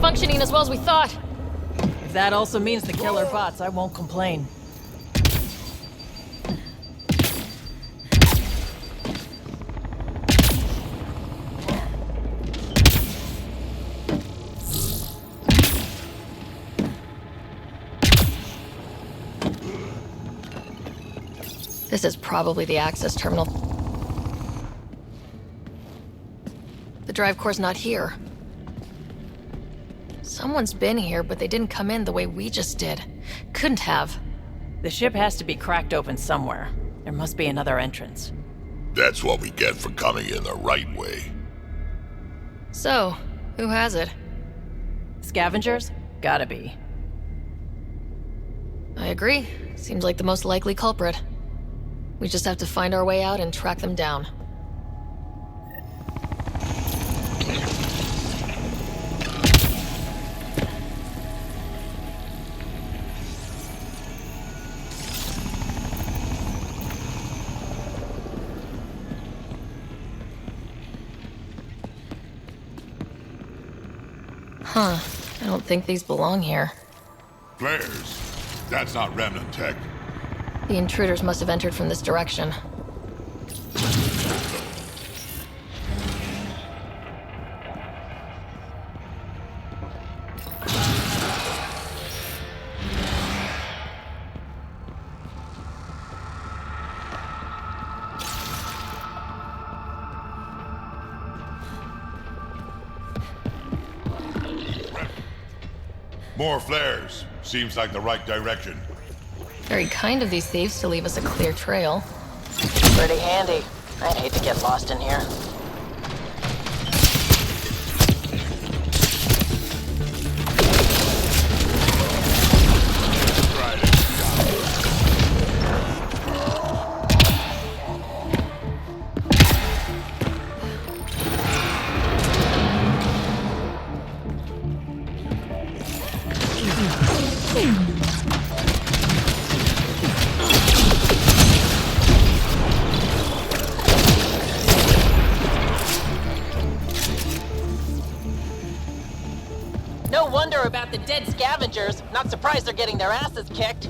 Functioning as well as we thought. If that also means the killer bots, I won't complain. This is probably the access terminal. The drive core's not here. Someone's been here, but they didn't come in the way we just did. Couldn't have. The ship has to be cracked open somewhere. There must be another entrance. That's what we get for coming in the right way. So, who has it? Scavengers? Gotta be. I agree. Seems like the most likely culprit. We just have to find our way out and track them down. Huh. I don't think these belong here. Flares. That's not remnant tech. The intruders must have entered from this direction. More flares. Seems like the right direction. Very kind of these thieves to leave us a clear trail. Pretty handy. I'd hate to get lost in here. No wonder about the dead scavengers. Not surprised they're getting their asses kicked.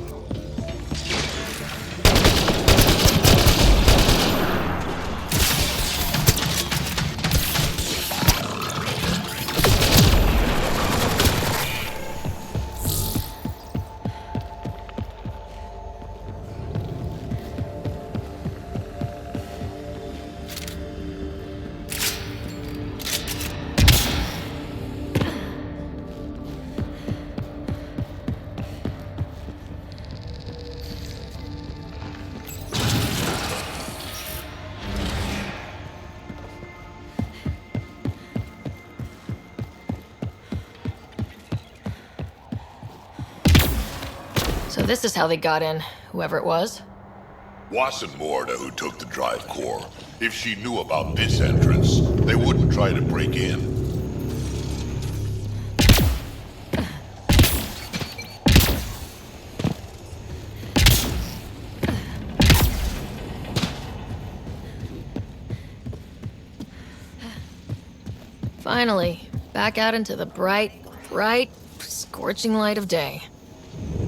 So this is how they got in, whoever it was. Wasn't Morda who took the drive core. If she knew about this entrance, they wouldn't try to break in. Finally, back out into the bright, scorching light of day.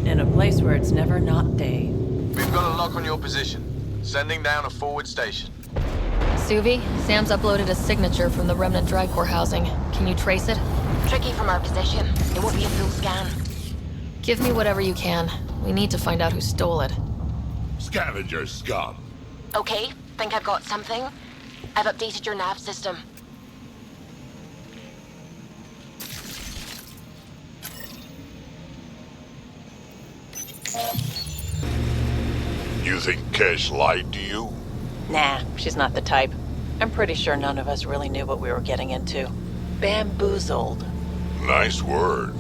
In a place where it's never not day. We've got a lock on your position. Sending down a forward station. Suvi, Sam's uploaded a signature from the remnant drive core housing. Can you trace it? Tricky from our position. It won't be a full scan. Give me whatever you can. We need to find out who stole it. Scavenger scum. Okay, think I've got something. I've updated your nav system. You think Kesh lied to you? Nah, she's not the type. I'm pretty sure none of us really knew what we were getting into. Bamboozled. Nice word.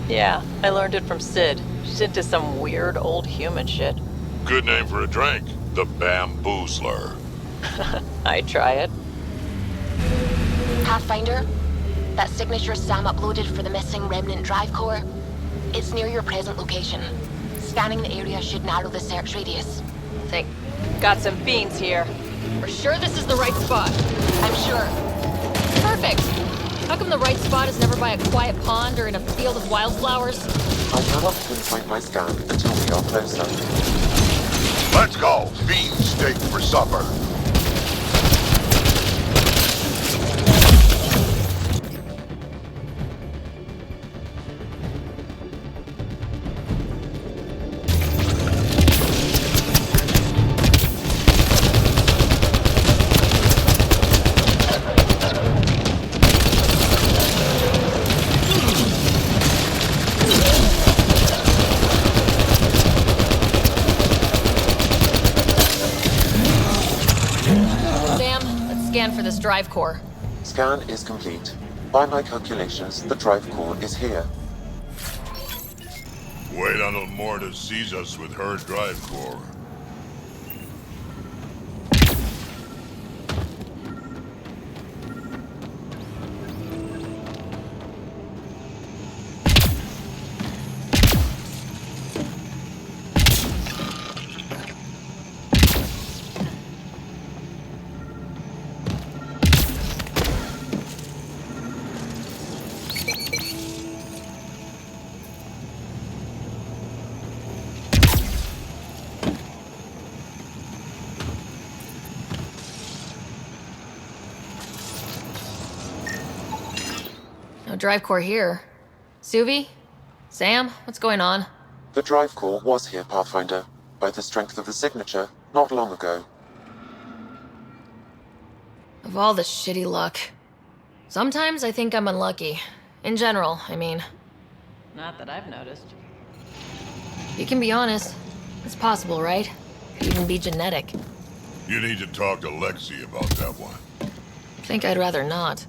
Yeah, I learned it from Sid. She's into some weird old human shit. Good name for a drink. The Bamboozler. I'd try it. Pathfinder, that signature Sam uploaded for the missing remnant drive core, it's near your present location. Scanning the area should narrow the search radius. Got some beans here. We're sure this is the right spot. I'm sure. Perfect! How come the right spot is never by a quiet pond or in a field of wildflowers? I cannot pinpoint my scan until we are closer. Let's go! Bean steak for supper. For this drive core. Scan is complete. By my calculations, the drive core is here. Wait until Morda sees us with her drive core. no drive core here. Suvi? Sam? What's going on? The drive core was here, Pathfinder, by the strength of the signature, not long ago. Of all the shitty luck. Sometimes I think I'm unlucky. In general, I mean. Not that I've noticed. You can be honest. It's possible, right? Could even be genetic. You need to talk to Lexi about that one. Think I'd rather not.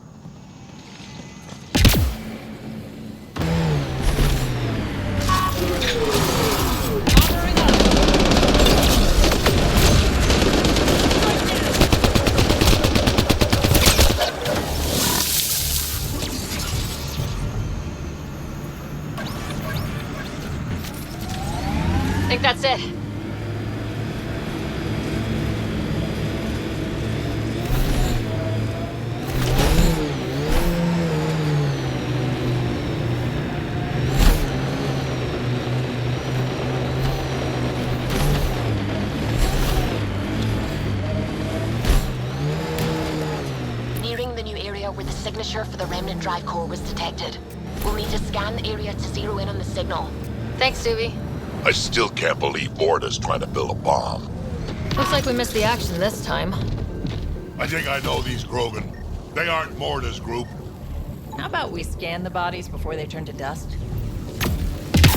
Think that's it. Nearing the new area where the signature for the remnant drive core was detected. We'll need to scan the area to zero in on the signal. Thanks, Suvi. I still can't believe Morta's trying to build a bomb. Looks like we missed the action this time. I think I know these Krogan. They aren't Morta's group. How about we scan the bodies before they turn to dust?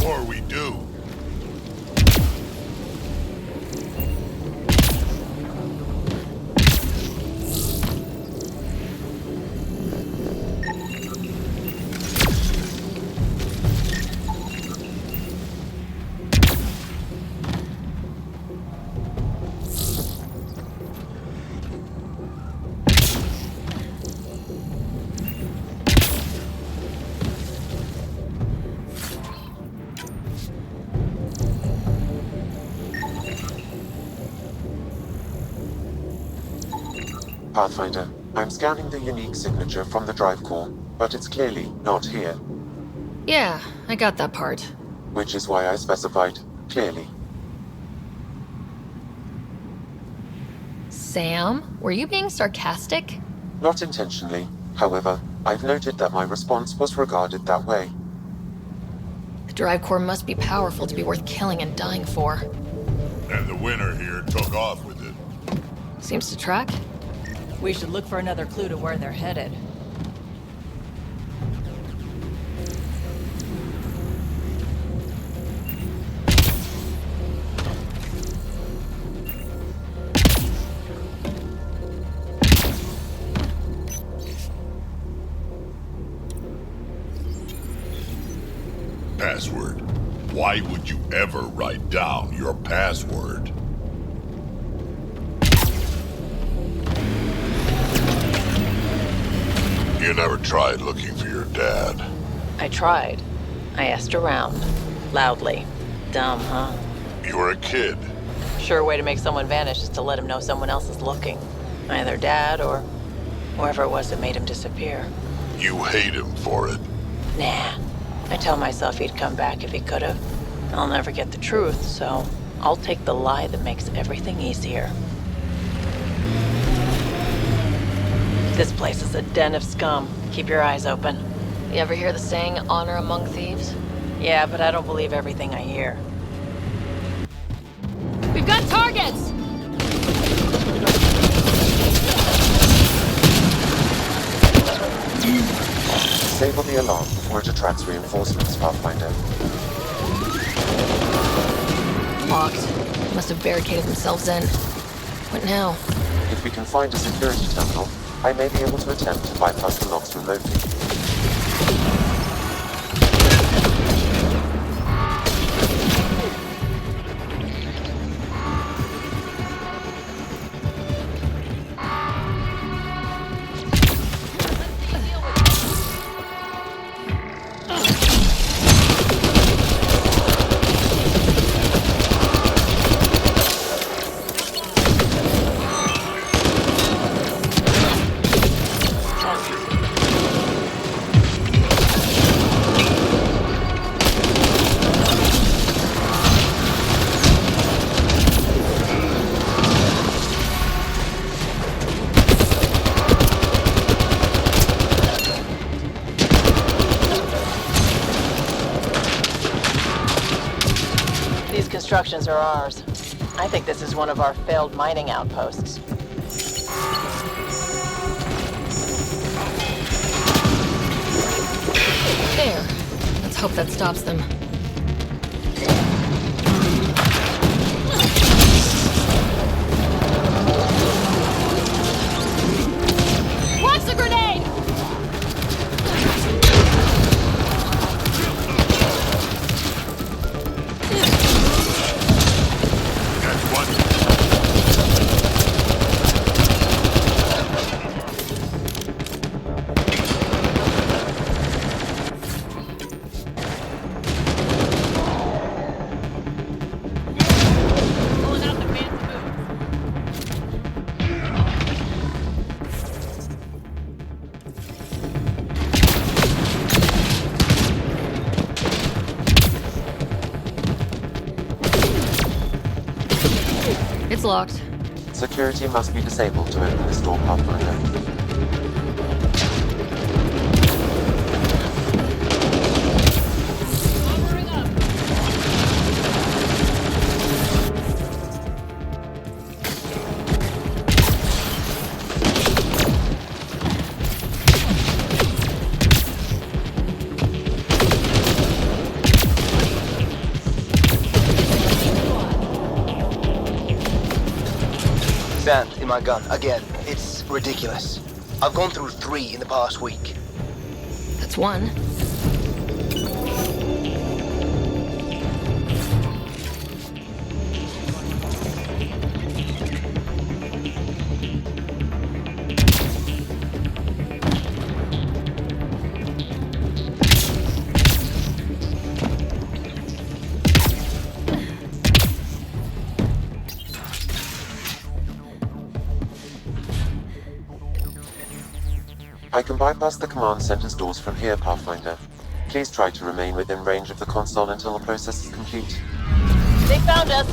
Or we do. Pathfinder, I'm scanning the unique signature from the drive core, but it's clearly not here. Yeah, I got that part. Which is why I specified clearly. Sam, were you being sarcastic? Not intentionally. However, I've noted that my response was regarded that way. The drive core must be powerful to be worth killing and dying for. And the winner here took off with it. Seems to track. We should look for another clue to where they're headed. Password. Why would you ever write down your password? You never tried looking for your dad. I tried. I asked around. Loudly. Dumb, huh? You were a kid. Sure way to make someone vanish is to let him know someone else is looking. Either Dad or whoever it was that made him disappear. You hate him for it. Nah. I tell myself he'd come back if he could've. I'll never get the truth, so I'll take the lie that makes everything easier. This place is a den of scum. Keep your eyes open. You ever hear the saying, honor among thieves? Yeah, but I don't believe everything I hear. We've got targets! Disable the alarm before it attracts reinforcements, Pathfinder. Locked. Must have barricaded themselves in. What now? If we can find a security terminal, I may be able to attempt to bypass the locks remotely. instructions are ours. I think this is one of our failed mining outposts. There. Let's hope that stops them. Watch the grenade! It's locked. Security must be disabled to open this door, Pathfinder. Sand in my gun, again. It's ridiculous. I've gone through 3 in the past week. That's one. I can bypass the command center's doors from here, Pathfinder. Please try to remain within range of the console until the process is complete. They found us!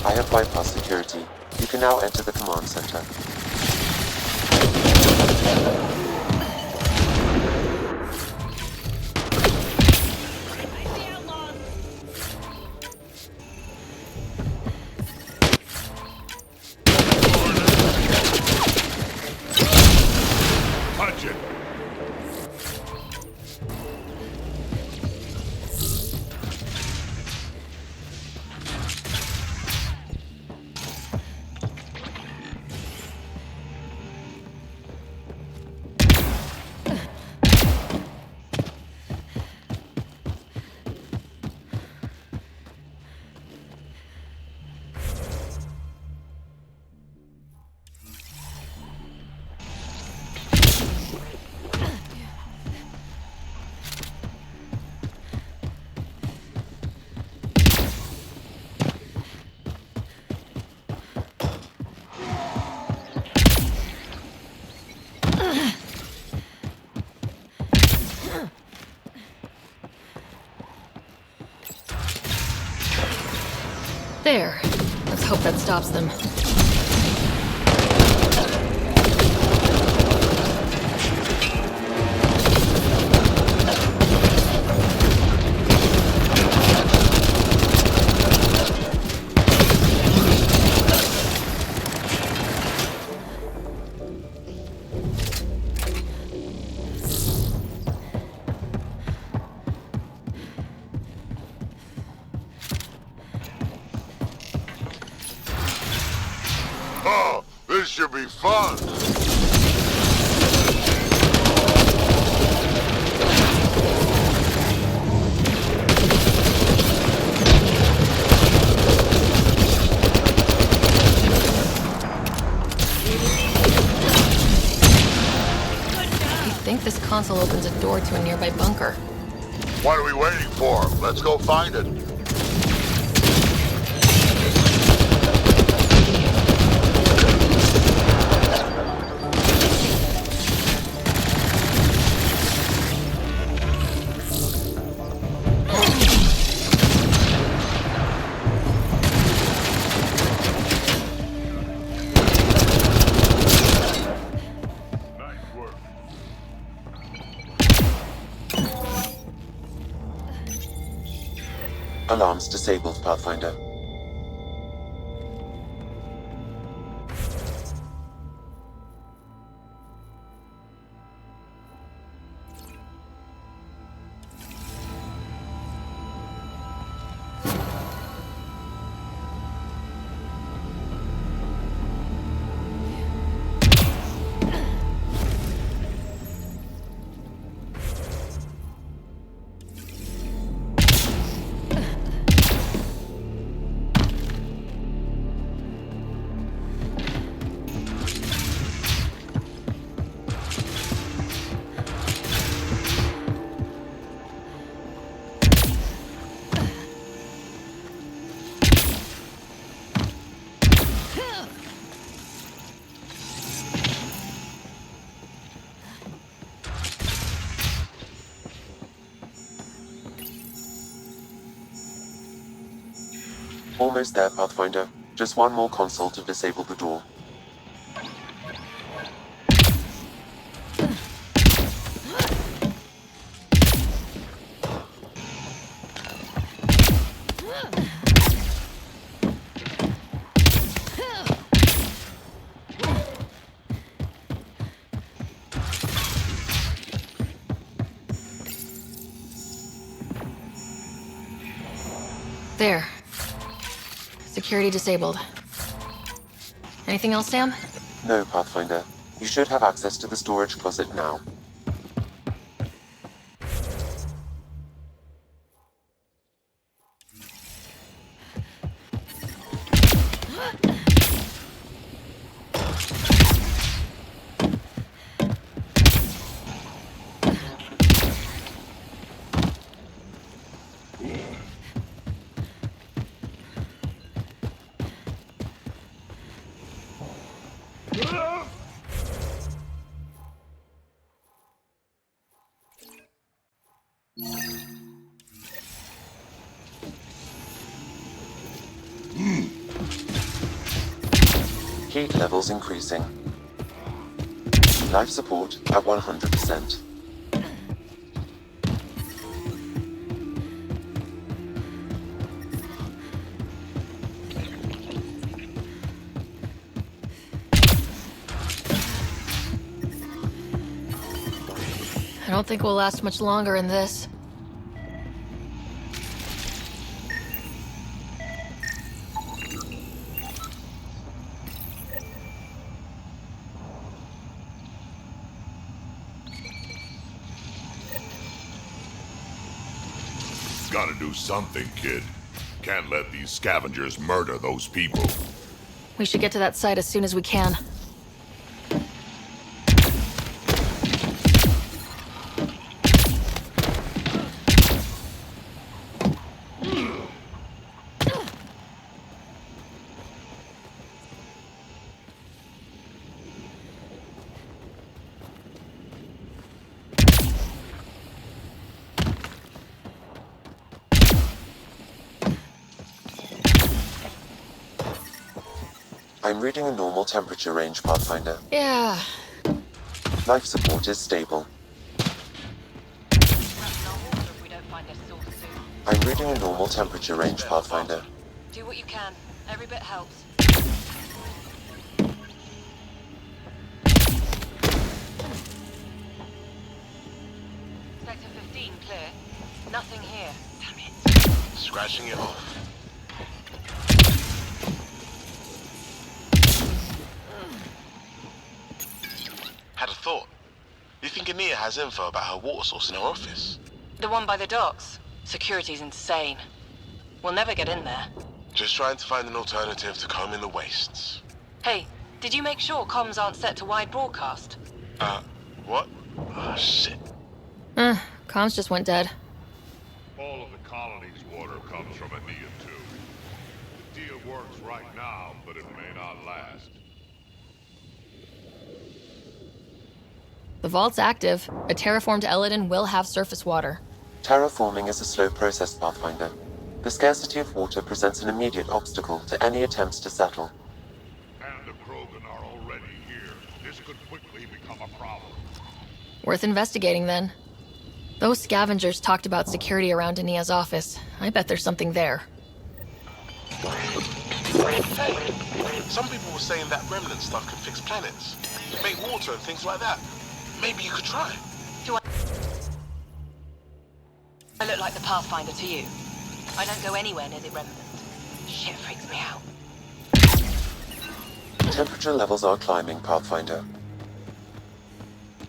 I have bypassed security. You can now enter the command center. Punch it! There. Let's hope that stops them. Oh, this should be fun! think this console opens a door to a nearby bunker. What are we waiting for? Let's go find it. Alarms disabled, Pathfinder. Almost there, Pathfinder. Just one more console to disable the door. There. Security disabled. Anything else, Sam? No, Pathfinder. You should have access to the storage closet now. Heat levels increasing. Life support at 100%. I don't think we'll last much longer in this. Gotta do something, kid. Can't let these scavengers murder those people. We should get to that site as soon as we can. I'm reading a normal temperature range, Pathfinder. Yeah. Life support is stable. I'm reading a normal temperature range, Pathfinder. Do what you can. Every bit helps. Sector 15 clear. Nothing here. Damn it. Scratching it off. Had a thought. You think Ania has info about her water source in her office? The one by the docks. Security's insane. We'll never get in there. Just trying to find an alternative to combing the wastes. Hey, did you make sure comms aren't set to wide broadcast? What? Ah, shit. Comms just went dead. All of the colony's water comes from Anea 2. The deal works right now, but it may not last. The vault's active. A terraformed Eladin will have surface water. Terraforming is a slow process, Pathfinder. The scarcity of water presents an immediate obstacle to any attempts to settle. And the Krogan are already here. This could quickly become a problem. Worth investigating, then. Those scavengers talked about security around Anea's office. I bet there's something there. Hey, some people were saying that remnant stuff can fix planets, make water and things like that. Maybe you could try. Do I look like the Pathfinder to you? I don't go anywhere near the remnant. Shit freaks me out. Temperature levels are climbing, Pathfinder.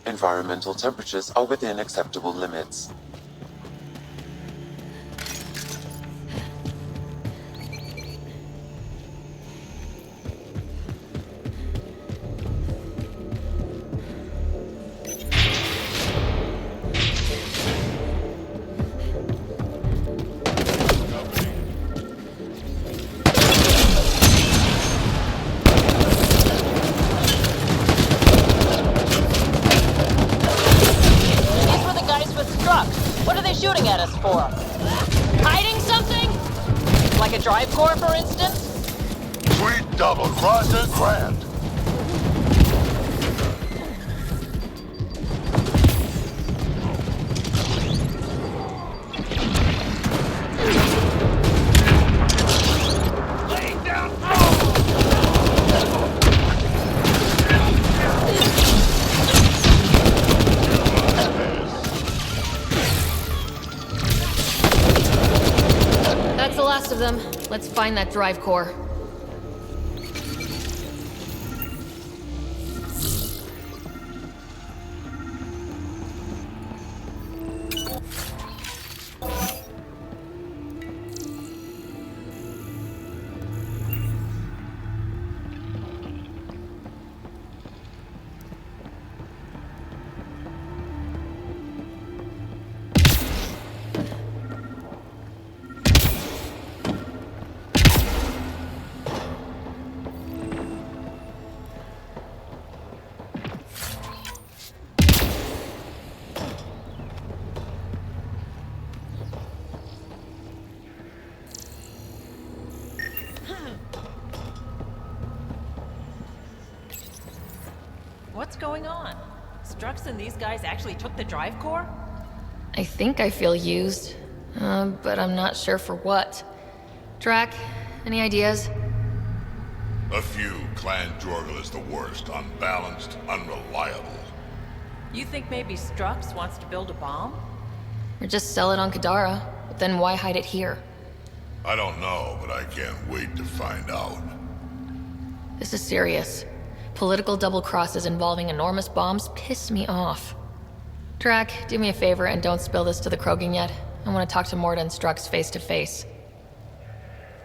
Environmental temperatures are within acceptable limits. Shooting at us for? Hiding something? Like a drive core, for instance? Sweet double crossing grand. Of them. Let's find that drive core. What's going on? Strux and these guys actually took the drive core? I think I feel used, but I'm not sure for what. Drac, any ideas? A few. Clan Jorgel is the worst. Unbalanced, unreliable. You think maybe Strux wants to build a bomb? Or just sell it on Kadara, but then why hide it here? I don't know, but I can't wait to find out. This is serious. Political double crosses involving enormous bombs piss me off. Drac, do me a favor and don't spill this to the Krogan yet. I want to talk to Morta and Strux face to face.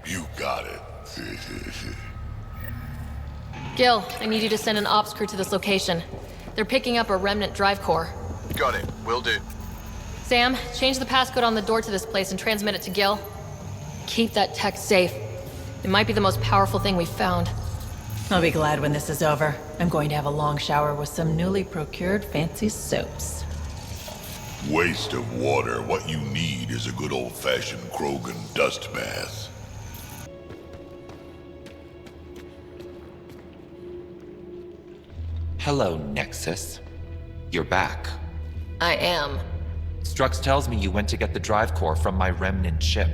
You got it. Gil, I need you to send an ops crew to this location. They're picking up a remnant drive core. Got it. Will do. Sam, change the passcode on the door to this place and transmit it to Gil. Keep that tech safe. It might be the most powerful thing we've found. I'll be glad when this is over. I'm going to have a long shower with some newly procured fancy soaps. Waste of water. What you need is a good old-fashioned Krogan dust bath. Hello, Nexus. You're back. I am. Strux tells me you went to get the drive core from my remnant ship.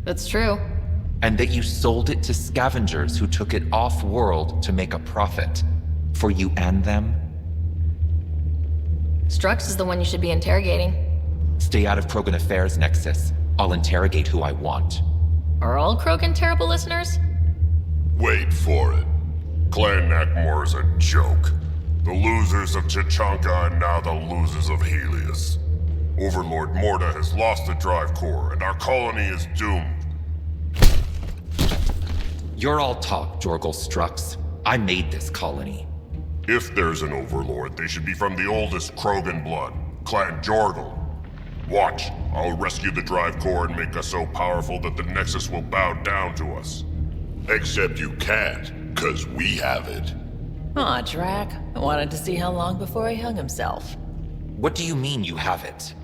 That's true. And that you sold it to scavengers who took it off-world to make a profit. For you and them? Strux is the one you should be interrogating. Stay out of Krogan affairs, Nexus. I'll interrogate who I want. Are all Krogan terrible listeners? Wait for it. Clan Nakmor is a joke. The losers of Chichanka and now the losers of Helios. Overlord Morta has lost the drive core, and our colony is doomed. You're all talk, Jorgel Strux. I made this colony. If there's an overlord, they should be from the oldest Krogan blood, Clan Jorgal. Watch, I'll rescue the drive core and make us so powerful that the Nexus will bow down to us. Except you can't, 'cause we have it. Aw, Drac. I wanted to see how long before he hung himself. What do you mean you have it?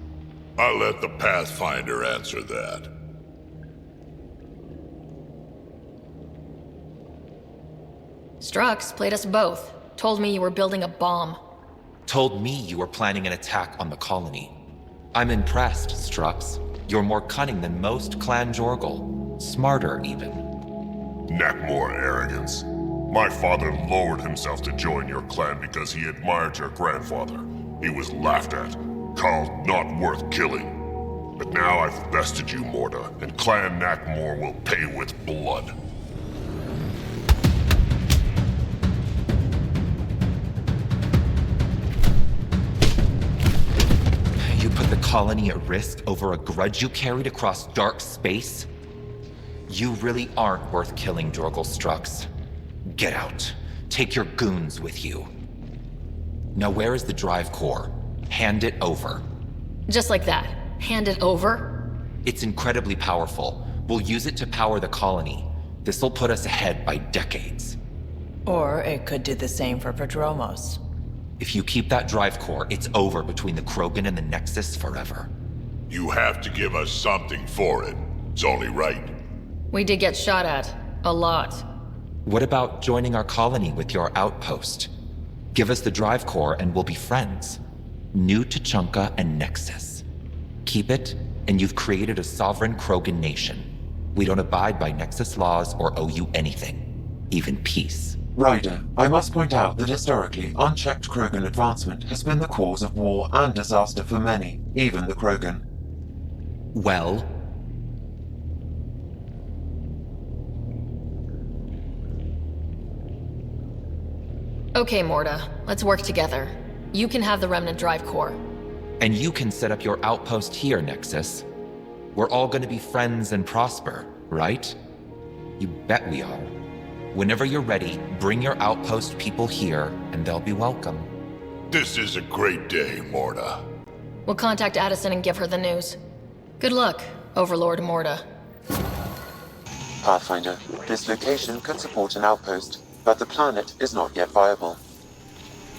I'll let the Pathfinder answer that. Strux played us both. Told me you were building a bomb. Told me you were planning an attack on the colony. I'm impressed, Strux. You're more cunning than most Clan Jorgal. Smarter, even. Nakmor arrogance. My father lowered himself to join your clan because he admired your grandfather. He was laughed at, called not worth killing. But now I've bested you, Morda, and Clan Nakmor will pay with blood. You put the colony at risk over a grudge you carried across dark space? You really aren't worth killing, Jorgal Strux. Get out. Take your goons with you. Now where is the drive core? Hand it over. Just like that. Hand it over? It's incredibly powerful. We'll use it to power the colony. This'll put us ahead by decades. Or it could do the same for Prodromos. If you keep that drive core, it's over between the Krogan and the Nexus forever. You have to give us something for it. It's only right. We did get shot at. A lot. What about joining our colony with your outpost? Give us the drive core and we'll be friends. New Tuchanka and Nexus. Keep it, and you've created a sovereign Krogan nation. We don't abide by Nexus laws or owe you anything. Even peace. Ryder, I must point out that historically, unchecked Krogan advancement has been the cause of war and disaster for many, even the Krogan. Well? Okay, Morda. Let's work together. You can have the Remnant drive core. And you can set up your outpost here, Nexus. We're all gonna be friends and prosper, right? You bet we are. Whenever you're ready, bring your outpost people here, and they'll be welcome. This is a great day, Morda. We'll contact Addison and give her the news. Good luck, Overlord Morda. Pathfinder, this location could support an outpost, but the planet is not yet viable.